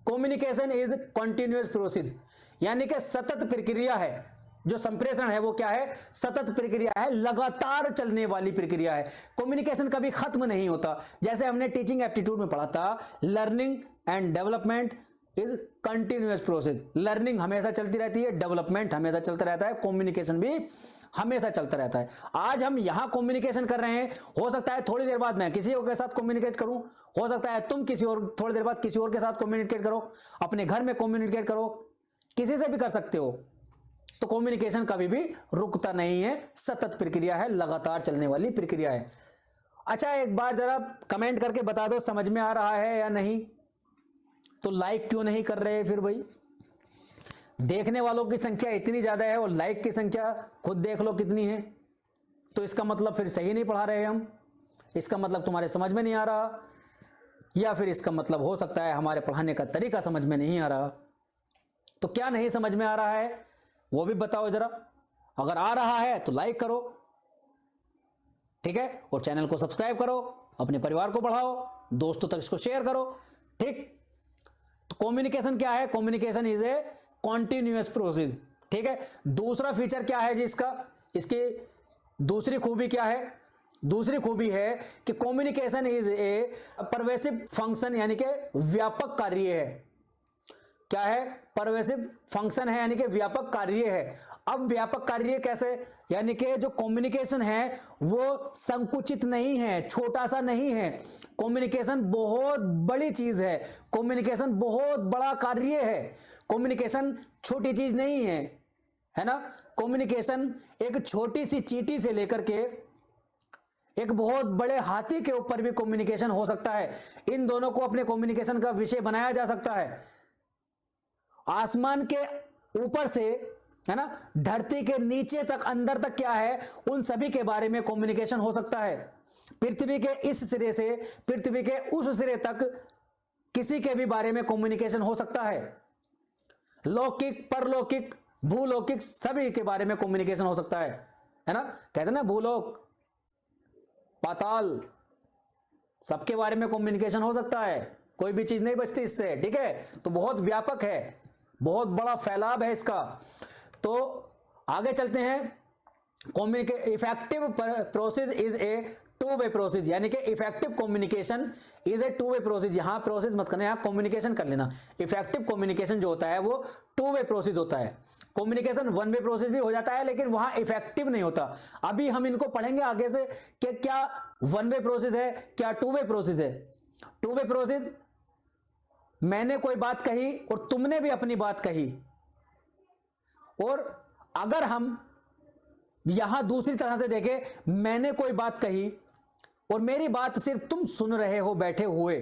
कम्युनिकेशन इज कंटिन्यूअस प्रोसेस, यानी कि सतत प्रक्रिया है। जो संप्रेषण है वो क्या है, सतत प्रक्रिया है, लगातार चलने वाली प्रक्रिया है। कम्युनिकेशन कभी खत्म नहीं होता। जैसे हमने टीचिंग एप्टीट्यूड में पढ़ा था, learning and development is continuous process. Learning हमेशा चलती रहती है, डेवलपमेंट हमेशा चलता रहता है, कम्युनिकेशन भी हमेशा चलता रहता है। आज हम यहां कम्युनिकेशन कर रहे हैं, हो सकता है थोड़ी देर बाद मैं किसी और के साथ कम्युनिकेट करूं, हो सकता है तुम किसी और थोड़ी देर बाद किसी और के साथ कम्युनिकेट करो, अपने घर में कम्युनिकेट करो, किसी से भी कर सकते हो। तो कम्युनिकेशन कभी भी रुकता नहीं है, सतत प्रक्रिया है, लगातार चलने वाली प्रक्रिया है। अच्छा, एक बार जरा कमेंट करके बता दो समझ में आ रहा है या नहीं। तो लाइक क्यों नहीं कर रहे फिर भाई? देखने वालों की संख्या इतनी ज्यादा है और लाइक की संख्या खुद देख लो कितनी है, तो इसका मतलब फिर सही नहीं पढ़ा रहे हम, इसका मतलब तुम्हारे समझ में नहीं आ रहा, या फिर इसका मतलब हो सकता है हमारे पढ़ाने का तरीका समझ में नहीं आ रहा। तो क्या नहीं समझ में आ रहा है वो भी बताओ जरा। अगर आ रहा है तो लाइक करो, ठीक है, और चैनल को सब्सक्राइब करो, अपने परिवार को बढ़ाओ, दोस्तों तक इसको शेयर करो। ठीक, तो कम्युनिकेशन क्या है, communication is a continuous process. ठीक है, दूसरा फीचर क्या है जी इसका, इसकी दूसरी खूबी क्या है, दूसरी खूबी है कि communication is a pervasive function, यानी कि व्यापक कार्य है। क्या है, परवेसिव फंक्शन है, यानी कि व्यापक कार्य है। अब व्यापक कार्य कैसे, यानी कि जो कम्युनिकेशन है वो संकुचित नहीं है, छोटा सा नहीं है। कम्युनिकेशन बहुत बड़ी चीज है, कम्युनिकेशन बहुत बड़ा कार्य है, कम्युनिकेशन छोटी चीज नहीं है, है ना। कम्युनिकेशन एक छोटी सी चींटी से लेकर के एक बहुत बड़े हाथी के ऊपर भी कम्युनिकेशन हो सकता है। इन दोनों को अपने कम्युनिकेशन का विषय बनाया जा सकता है। आसमान के ऊपर से, है ना, धरती के नीचे तक, अंदर तक क्या है, उन सभी के बारे में कम्युनिकेशन हो सकता है। पृथ्वी के इस सिरे से पृथ्वी के उस सिरे तक किसी के भी बारे में कम्युनिकेशन हो सकता है। लौकिक, परलौकिक, भूलौकिक सभी के बारे में कम्युनिकेशन हो सकता है ना। कहते हैं ना, भूलोक, पाताल, सबके बारे में कम्युनिकेशन हो सकता है, कोई भी चीज नहीं बचती इससे। ठीक है, तो बहुत व्यापक है, बहुत बड़ा फैलाव है इसका। तो आगे चलते हैं। Effective process is a two way process, यानी कि effective communication is a two way process. यहां प्रोसेस मत करना, यहां कम्युनिकेशन कर लेना। इफेक्टिव कम्युनिकेशन जो होता है वो टू वे प्रोसेस होता है। कम्युनिकेशन वन वे प्रोसेस भी हो जाता है, लेकिन वहां इफेक्टिव नहीं होता। अभी हम इनको पढ़ेंगे आगे से कि क्या वन वे प्रोसेस है, क्या टू वे प्रोसेस है। टू वे प्रोसेस, मैंने कोई बात कही और तुमने भी अपनी बात कही, और अगर हम यहां दूसरी तरह से देखें, मैंने कोई बात कही और मेरी बात सिर्फ तुम सुन रहे हो बैठे हुए,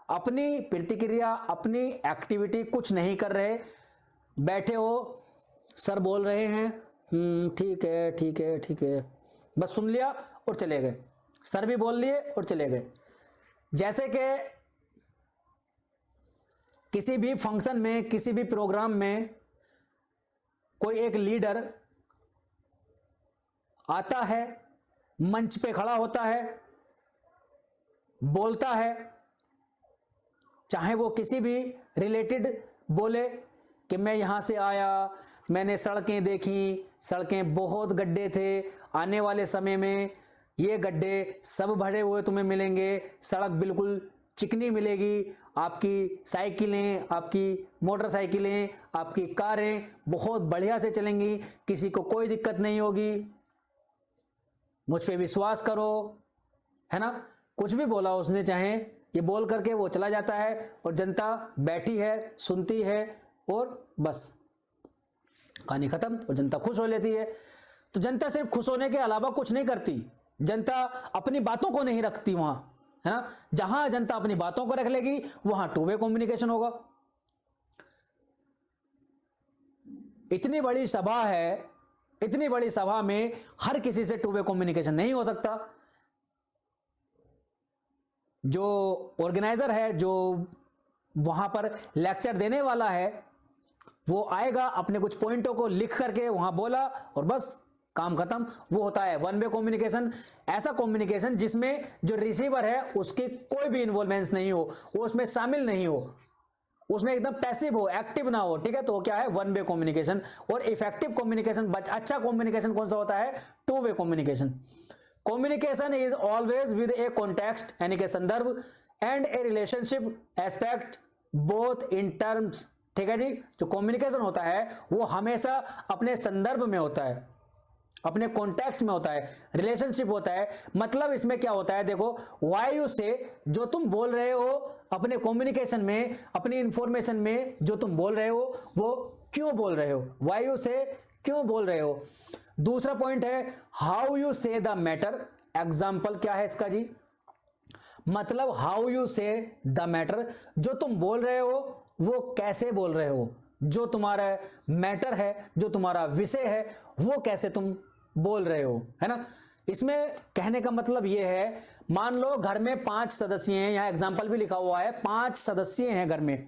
अपनी प्रतिक्रिया, अपनी एक्टिविटी कुछ नहीं कर रहे, बैठे हो, सर बोल रहे हैं, ठीक है ठीक है ठीक है, बस सुन लिया और चले गए। सर भी बोल लिए और चले गए। जैसे कि किसी भी फंक्शन में, किसी भी प्रोग्राम में कोई एक लीडर आता है, मंच पे खड़ा होता है, बोलता है, चाहे वो किसी भी रिलेटेड बोले कि मैं यहां से आया, मैंने सड़कें देखी, सड़कें बहुत गड्ढे थे, आने वाले समय में ये गड्ढे सब भरे हुए तुम्हें मिलेंगे, सड़क बिल्कुल चिकनी मिलेगी, आपकी साइकिलें, आपकी मोटरसाइकिलें, आपकी कारें बहुत बढ़िया से चलेंगी, किसी को कोई दिक्कत नहीं होगी, मुझ पे विश्वास करो, है ना। कुछ भी बोला उसने, चाहे ये बोल करके वो चला जाता है और जनता बैठी है, सुनती है और बस कहानी खत्म और जनता खुश हो लेती है। तो जनता सिर्फ खुश होने के अलावा कुछ नहीं करती, जनता अपनी बातों को नहीं रखती वहां, है ना। जहां जनता अपनी बातों को रख लेगी वहां टू वे कम्युनिकेशन होगा। इतनी बड़ी सभा है, इतनी बड़ी सभा में हर किसी से टू वे कम्युनिकेशन नहीं हो सकता। जो ऑर्गेनाइजर है, जो वहां पर लेक्चर देने वाला है, वो आएगा, अपने कुछ पॉइंटों को लिख करके वहां बोला और बस काम खत्म। वो होता है वन वे कम्युनिकेशन। ऐसा कम्युनिकेशन जिसमें जो रिसीवर है उसकी कोई भी इन्वॉल्वमेंस नहीं हो, वो उसमें शामिल नहीं हो, उसमें एकदम पैसिव हो, एक्टिव ना हो, ठीक है। तो वो क्या है, वन वे कम्युनिकेशन। और इफेक्टिव कम्युनिकेशन, अच्छा कम्युनिकेशन कौन सा होता है, to way communication. Communication is always with A context, यानी कि संदर्भ, and A relationship aspect both in terms, ठीक है जी। जो कम्युनिकेशन होता है वो हमेशा अपने संदर्भ में होता है, अपने कॉन्टेक्स्ट में होता है, रिलेशनशिप होता है। मतलब इसमें क्या होता है, देखो, वायु से जो तुम बोल रहे हो अपने कम्युनिकेशन में, अपनी इंफॉर्मेशन में जो तुम बोल रहे हो वो क्यों बोल रहे हो, वायु से क्यों बोल रहे हो। दूसरा पॉइंट है how you say the matter. Example क्या है इसका जी, मतलब how you say the matter, जो तुम बोल रहे हो वो कैसे बोल रहे हो, जो तुम्हारा मैटर है, जो तुम्हारा विषय है, वो कैसे तुम बोल रहे हो, है ना। इसमें कहने का मतलब ये है, मान लो घर में 5 सदस्य हैं, यहां एग्जाम्पल भी लिखा हुआ है, 5 सदस्य हैं घर में।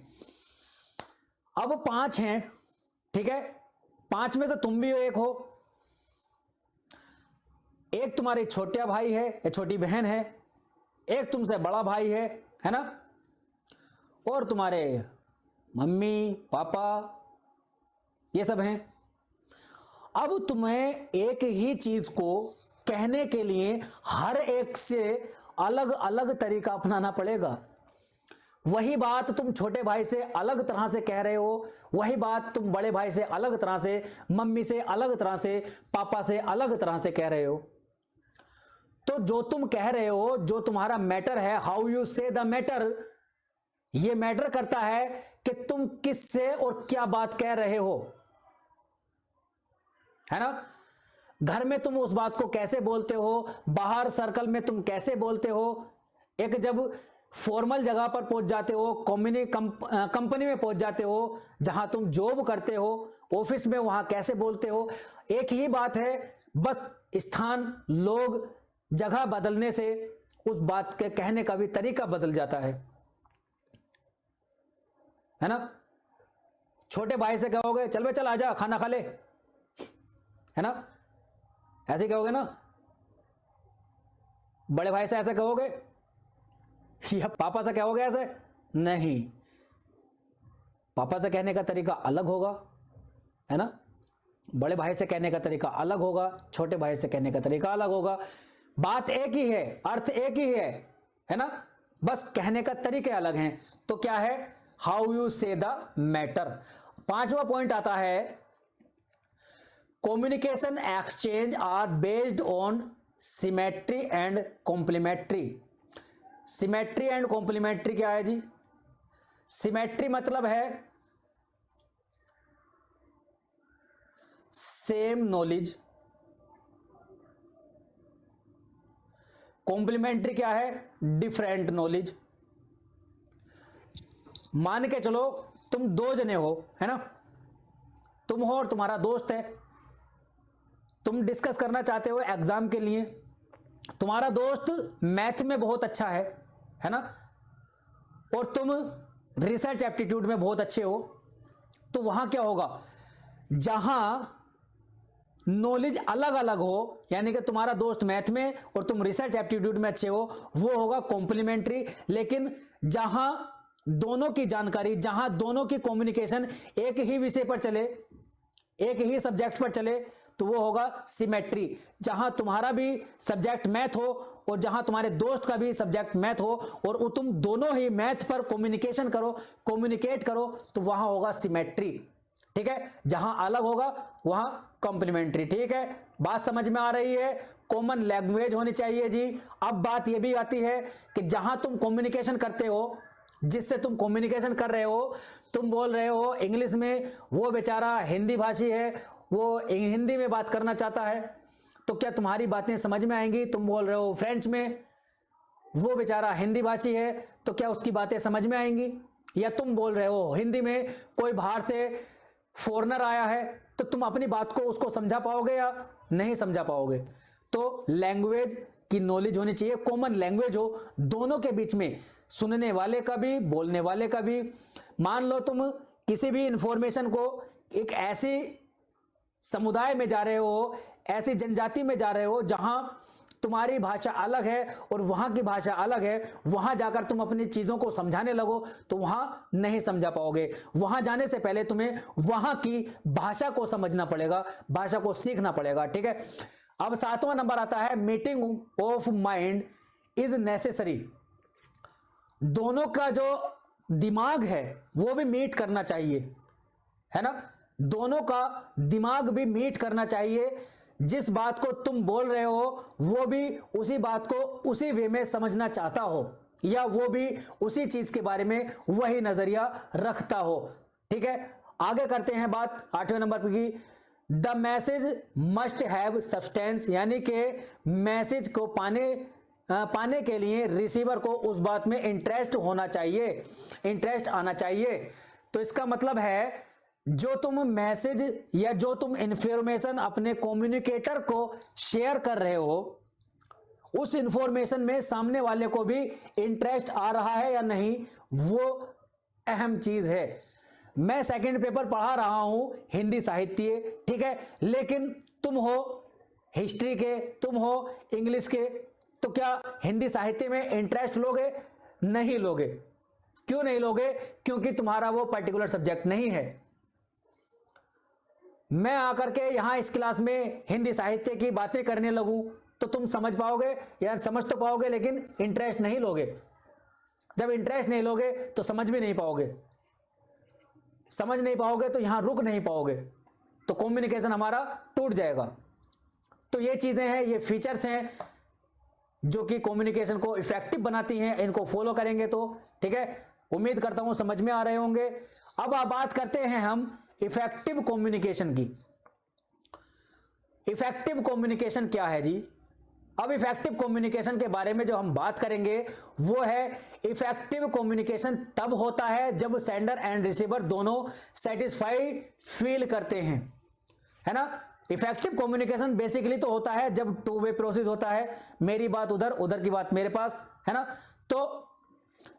अब 5 हैं, ठीक है, 5 में से तुम भी एक हो, एक तुम्हारे छोटा भाई है या छोटी बहन है, एक तुमसे बड़ा भाई है ना, और तुम्हारे मम्मी पापा ये सब हैं। अब तुम्हें एक ही चीज को कहने के लिए हर एक से अलग अलग तरीका अपनाना पड़ेगा। वही बात तुम छोटे भाई से अलग तरह से कह रहे हो, वही बात तुम बड़े भाई से अलग तरह से, मम्मी से अलग तरह से, पापा से अलग तरह से कह रहे हो। तो जो तुम कह रहे हो, जो तुम्हारा मैटर है, how you say the matter, ये मैटर करता है कि तुम किससे और क्या बात कह रहे हो, है ना। घर में तुम उस बात को कैसे बोलते हो, बाहर सर्कल में तुम कैसे बोलते हो, एक जब फॉर्मल जगह पर पहुंच जाते हो, कंपनी में पहुंच जाते हो, जहां तुम जॉब करते हो, ऑफिस में, वहां कैसे बोलते हो। एक ही बात है, बस स्थान, लोग, जगह बदलने से उस बात के कहने का भी तरीका बदल जाता है ना। छोटे भाई से कहोगे चल बे चल आजा खाना खा ले, है ना, ऐसे कहोगे ना। बड़े भाई से ऐसे कहोगे या पापा से कहोगे ऐसे? नहीं, पापा से कहने का तरीका अलग होगा, है ना। बड़े भाई से कहने का तरीका अलग होगा, छोटे भाई से कहने का तरीका अलग होगा। बात एक ही है, अर्थ एक ही है ना, बस कहने का तरीके अलग हैं। तो क्या है, how you say the matter. 5वां पॉइंट आता है, communication exchange are based on symmetry and complementary. Symmetry and complementary क्या है जी? सिमेट्री मतलब है सेम नॉलेज, कॉम्प्लीमेंट्री क्या है, डिफरेंट नॉलेज। मान के चलो तुम 2 जने हो, है ना, तुम हो और तुम्हारा दोस्त है, तुम डिस्कस करना चाहते हो एग्जाम के लिए। तुम्हारा दोस्त मैथ में बहुत अच्छा है ना, और तुम रिसर्च एप्टीट्यूड में बहुत अच्छे हो। तो वहां क्या होगा, जहां नॉलेज अलग अलग हो, यानी कि तुम्हारा दोस्त मैथ में और तुम रिसर्च एप्टीट्यूड में अच्छे हो, वो होगा कॉम्प्लीमेंट्री। लेकिन जहां दोनों की जानकारी, जहां दोनों की कम्युनिकेशन एक ही विषय पर चले, एक ही सब्जेक्ट पर चले, तो वो होगा सिमेट्री। जहां तुम्हारा भी सब्जेक्ट मैथ हो और जहां तुम्हारे दोस्त का भी सब्जेक्ट मैथ हो और वो तुम दोनों ही मैथ पर कम्युनिकेट करो, तो वहां होगा सिमेट्री। ठीक है, जहां अलग होगा वहां कॉम्प्लीमेंट्री। ठीक है, बात समझ में आ रही है। कॉमन लैंग्वेज होनी चाहिए जी। अब बात यह भी आती है कि जहां तुम कम्युनिकेशन करते हो, जिससे तुम कम्युनिकेशन कर रहे हो, तुम बोल रहे हो इंग्लिश में, वो बेचारा हिंदी भाषी है, वो हिंदी में बात करना चाहता है, तो क्या तुम्हारी बातें समझ में आएंगी? तुम बोल रहे हो फ्रेंच में, वो बेचारा हिंदी भाषी है, तो क्या उसकी बातें समझ में आएंगी? या तुम बोल रहे हो हिंदी में, कोई बाहर से फॉरेनर आया है, तो तुम अपनी बात को उसको समझा पाओगे या नहीं समझा पाओगे? तो लैंग्वेज की नॉलेज होनी चाहिए, कॉमन लैंग्वेज हो दोनों के बीच में, सुनने वाले का भी, बोलने वाले का भी। मान लो तुम किसी भी इंफॉर्मेशन को एक ऐसी समुदाय में जा रहे हो, ऐसी जनजाति में जा रहे हो जहां तुम्हारी भाषा अलग है और वहां की भाषा अलग है, वहां जाकर तुम अपनी चीजों को समझाने लगो तो वहां नहीं समझा पाओगे। वहां जाने से पहले तुम्हें वहां की भाषा को समझना पड़ेगा, भाषा को सीखना पड़ेगा। ठीक है, अब 7वां नंबर आता है, meeting of mind is necessary. दोनों का जो दिमाग है वो भी मीट करना चाहिए, है ना, दोनों का दिमाग भी मीट करना चाहिए। जिस बात को तुम बोल रहे हो वो भी उसी बात को उसी वे में समझना चाहता हो, या वो भी उसी चीज के बारे में वही नजरिया रखता हो। ठीक है, आगे करते हैं बात 8वें नंबर पर की, the message must have substance, यानी कि मैसेज को पाने के लिए रिसीवर को उस बात में इंटरेस्ट होना चाहिए, इंटरेस्ट आना चाहिए। तो इसका मतलब है जो तुम मैसेज या जो तुम इंफॉर्मेशन अपने कम्युनिकेटर को शेयर कर रहे हो, उस इंफॉर्मेशन में सामने वाले को भी इंटरेस्ट आ रहा है या नहीं, वो अहम चीज है। मैं सेकंड पेपर पढ़ा रहा हूं हिंदी साहित्य, ठीक है, लेकिन तुम हो हिस्ट्री के, तुम हो इंग्लिश के, तो क्या हिंदी साहित्य में इंटरेस्ट लोगे? नहीं लोगे। क्यों नहीं लोगे? क्योंकि तुम्हारा वो पर्टिकुलर सब्जेक्ट नहीं है। मैं आकर के यहां इस क्लास में हिंदी साहित्य की बातें करने लगूं तो तुम समझ पाओगे? यार समझ तो पाओगे, लेकिन इंटरेस्ट नहीं लोगे। जब इंटरेस्ट नहीं लोगे तो समझ भी नहीं पाओगे, समझ नहीं पाओगे तो यहां रुक नहीं पाओगे, तो कम्युनिकेशन हमारा टूट जाएगा। तो ये चीजें हैं, ये फीचर्स हैं जो कि कम्युनिकेशन को इफेक्टिव बनाती हैं। इनको फॉलो करेंगे तो ठीक है, उम्मीद करता हूं समझ में आ रहे होंगे। अब आप बात करते हैं हम इफेक्टिव कम्युनिकेशन की। इफेक्टिव कम्युनिकेशन क्या है जी? अब इफेक्टिव कम्युनिकेशन के बारे में जो हम बात करेंगे वो है, इफेक्टिव कम्युनिकेशन तब होता है जब सेंडर एंड रिसीवर दोनों सेटिस्फाई फील करते हैं, है ना। इफेक्टिव कम्युनिकेशन बेसिकली तो होता है जब टू वे प्रोसेस होता है, मेरी बात उधर, उधर की बात मेरे पास, है ना। तो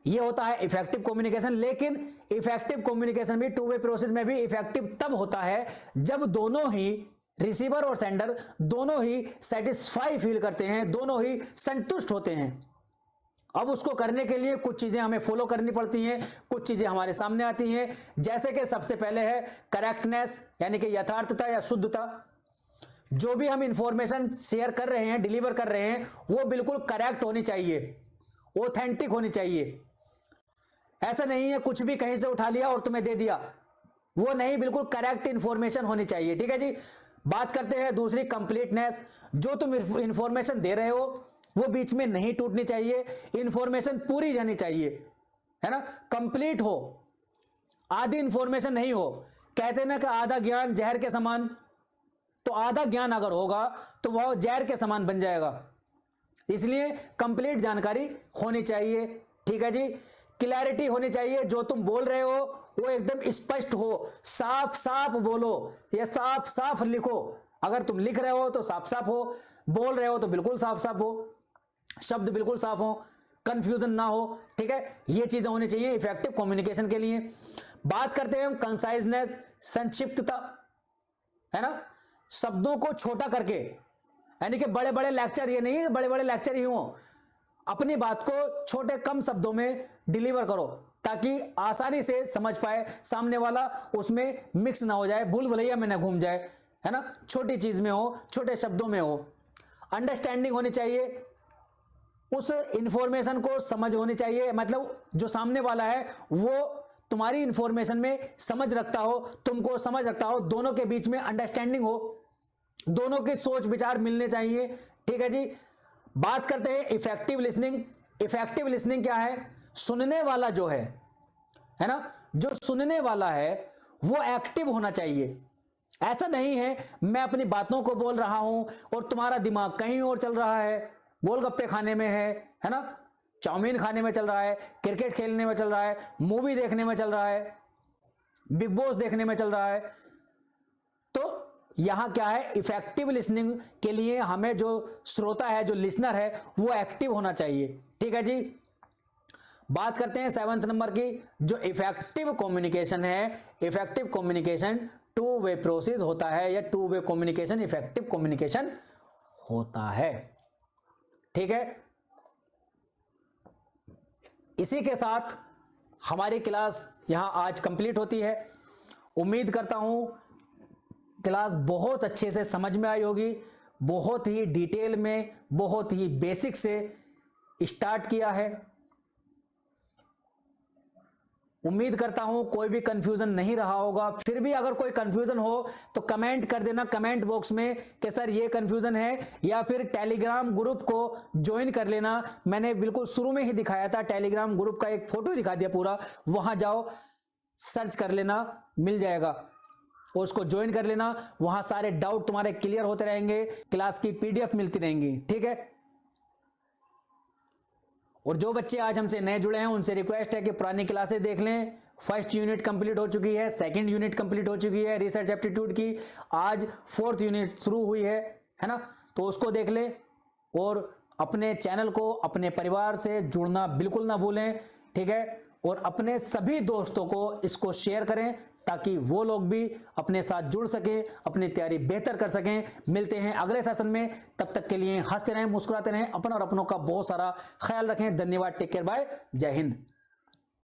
ये होता है इफेक्टिव कम्युनिकेशन। लेकिन इफेक्टिव कम्युनिकेशन भी, टू वे प्रोसेस में भी इफेक्टिव तब होता है जब दोनों ही रिसीवर और सेंडर दोनों ही सेटिस्फाई फील करते हैं, दोनों ही संतुष्ट होते हैं। अब उसको करने के लिए कुछ चीजें हमें फॉलो करनी पड़ती हैं, कुछ चीजें हमारे सामने आती हैं, जैसे कि सबसे पहले है करेक्टनेस, यानी कि यथार्थता या शुद्धता। जो भी हम इंफॉर्मेशन शेयर कर रहे हैं, डिलीवर कर रहे हैं, वो बिल्कुल करेक्ट होनी चाहिए, ऑथेंटिक होनी चाहिए। ऐसा नहीं है कुछ भी कहीं से उठा लिया और तुम्हें दे दिया, वो नहीं, बिल्कुल करेक्ट इंफॉर्मेशन होनी चाहिए। ठीक है जी। बात करते हैं दूसरी, कंप्लीटनेस। जो तुम इंफॉर्मेशन दे रहे हो वो बीच में नहीं टूटनी चाहिए, इंफॉर्मेशन पूरी जानी चाहिए, है ना, कंप्लीट हो, आधी इंफॉर्मेशन नहीं हो। कहते ना कि आधा ज्ञान जहर के समान, तो आधा ज्ञान अगर होगा तो वह जहर के समान बन जाएगा। इसलिए कंप्लीट जानकारी होनी चाहिए। ठीक है जी। क्लैरिटी होनी चाहिए, जो तुम बोल रहे हो वो एकदम स्पष्ट हो, साफ साफ बोलो या साफ साफ लिखो। अगर तुम लिख रहे हो तो साफ साफ हो, बोल रहे हो तो बिल्कुल साफ साफ हो, शब्द बिल्कुल साफ हो, कंफ्यूजन ना हो। ठीक है, ये चीजें होनी चाहिए इफेक्टिव कम्युनिकेशन के लिए। बात करते हैं हम कंसाइजनेस, संक्षिप्तता, है ना, शब्दों को छोटा करके, यानी कि बड़े बड़े लेक्चर, ये नहीं बड़े बड़े लेक्चर ही हो, अपनी बात को छोटे कम शब्दों में डिलीवर करो ताकि आसानी से समझ पाए सामने वाला, उसमें मिक्स ना हो जाए, भूल भुलैया में ना घूम जाए, है ना, छोटी चीज में हो, छोटे शब्दों में हो। अंडरस्टैंडिंग होनी चाहिए, उस इंफॉर्मेशन को समझ होनी चाहिए, मतलब जो सामने वाला है वो तुम्हारी इंफॉर्मेशन में समझ रखता हो, तुमको समझ रखता हो, दोनों के बीच में अंडरस्टैंडिंग हो, दोनों के सोच विचार मिलने चाहिए। ठीक है जी। बात करते हैं इफेक्टिव लिसनिंग। इफेक्टिव लिसनिंग क्या है? सुनने वाला जो है ना, जो सुनने वाला है वो एक्टिव होना चाहिए। ऐसा नहीं है मैं अपनी बातों को बोल रहा हूं और तुम्हारा दिमाग कहीं और चल रहा है, गोलगप्पे खाने में है ना, चाउमीन खाने में चल रहा है, क्रिकेट खेलने में चल रहा है, मूवी देखने में चल रहा है, बिग बॉस देखने में चल रहा है। तो यहां क्या है, इफेक्टिव लिसनिंग के लिए हमें जो श्रोता है, जो लिसनर है, वो एक्टिव होना चाहिए। ठीक है जी। बात करते हैं 7वें नंबर की, जो इफेक्टिव कम्युनिकेशन है। Effective communication two way process होता है, या to way communication effective communication होता है। ठीक है। इसी के साथ हमारी क्लास यहां आज कंप्लीट होती है। उम्मीद करता हूं क्लास बहुत अच्छे से समझ में आई होगी। बहुत ही डिटेल में, बहुत ही बेसिक से स्टार्ट किया है। उम्मीद करता हूं कोई भी कंफ्यूजन नहीं रहा होगा। फिर भी अगर कोई कंफ्यूजन हो तो कमेंट कर देना कमेंट बॉक्स में कि सर ये कंफ्यूजन है, या फिर टेलीग्राम ग्रुप को ज्वाइन कर लेना। मैंने बिल्कुल शुरू में ही दिखाया था, टेलीग्राम ग्रुप का एक फोटो दिखा दिया पूरा, वहां जाओ सर्च कर लेना, मिल जाएगा और उसको ज्वाइन कर लेना। वहां सारे डाउट तुम्हारे क्लियर होते रहेंगे, क्लास की पीडीएफ मिलती रहेंगी। ठीक है। और जो बच्चे आज हमसे नए जुड़े हैं उनसे रिक्वेस्ट है कि पुरानी क्लासेस देख लें। फर्स्ट यूनिट कंप्लीट हो चुकी है, सेकंड यूनिट कंप्लीट हो चुकी है रिसर्च एप्टीट्यूड की, आज फोर्थ यूनिट शुरू हुई है ना, तो उसको देख ले। और अपने चैनल को, अपने परिवार से जुड़ना बिल्कुल ना भूलें। ठीक है। और अपने सभी दोस्तों को इसको शेयर करें ताकि वो लोग भी अपने साथ जुड़ सके, अपनी तैयारी बेहतर कर सकें। मिलते हैं अगले सेशन में, तब तक के लिए हंसते रहें, मुस्कुराते रहें, अपना और अपनों का बहुत सारा ख्याल रखें। धन्यवाद। टेक केयर, बाय, जय हिंद।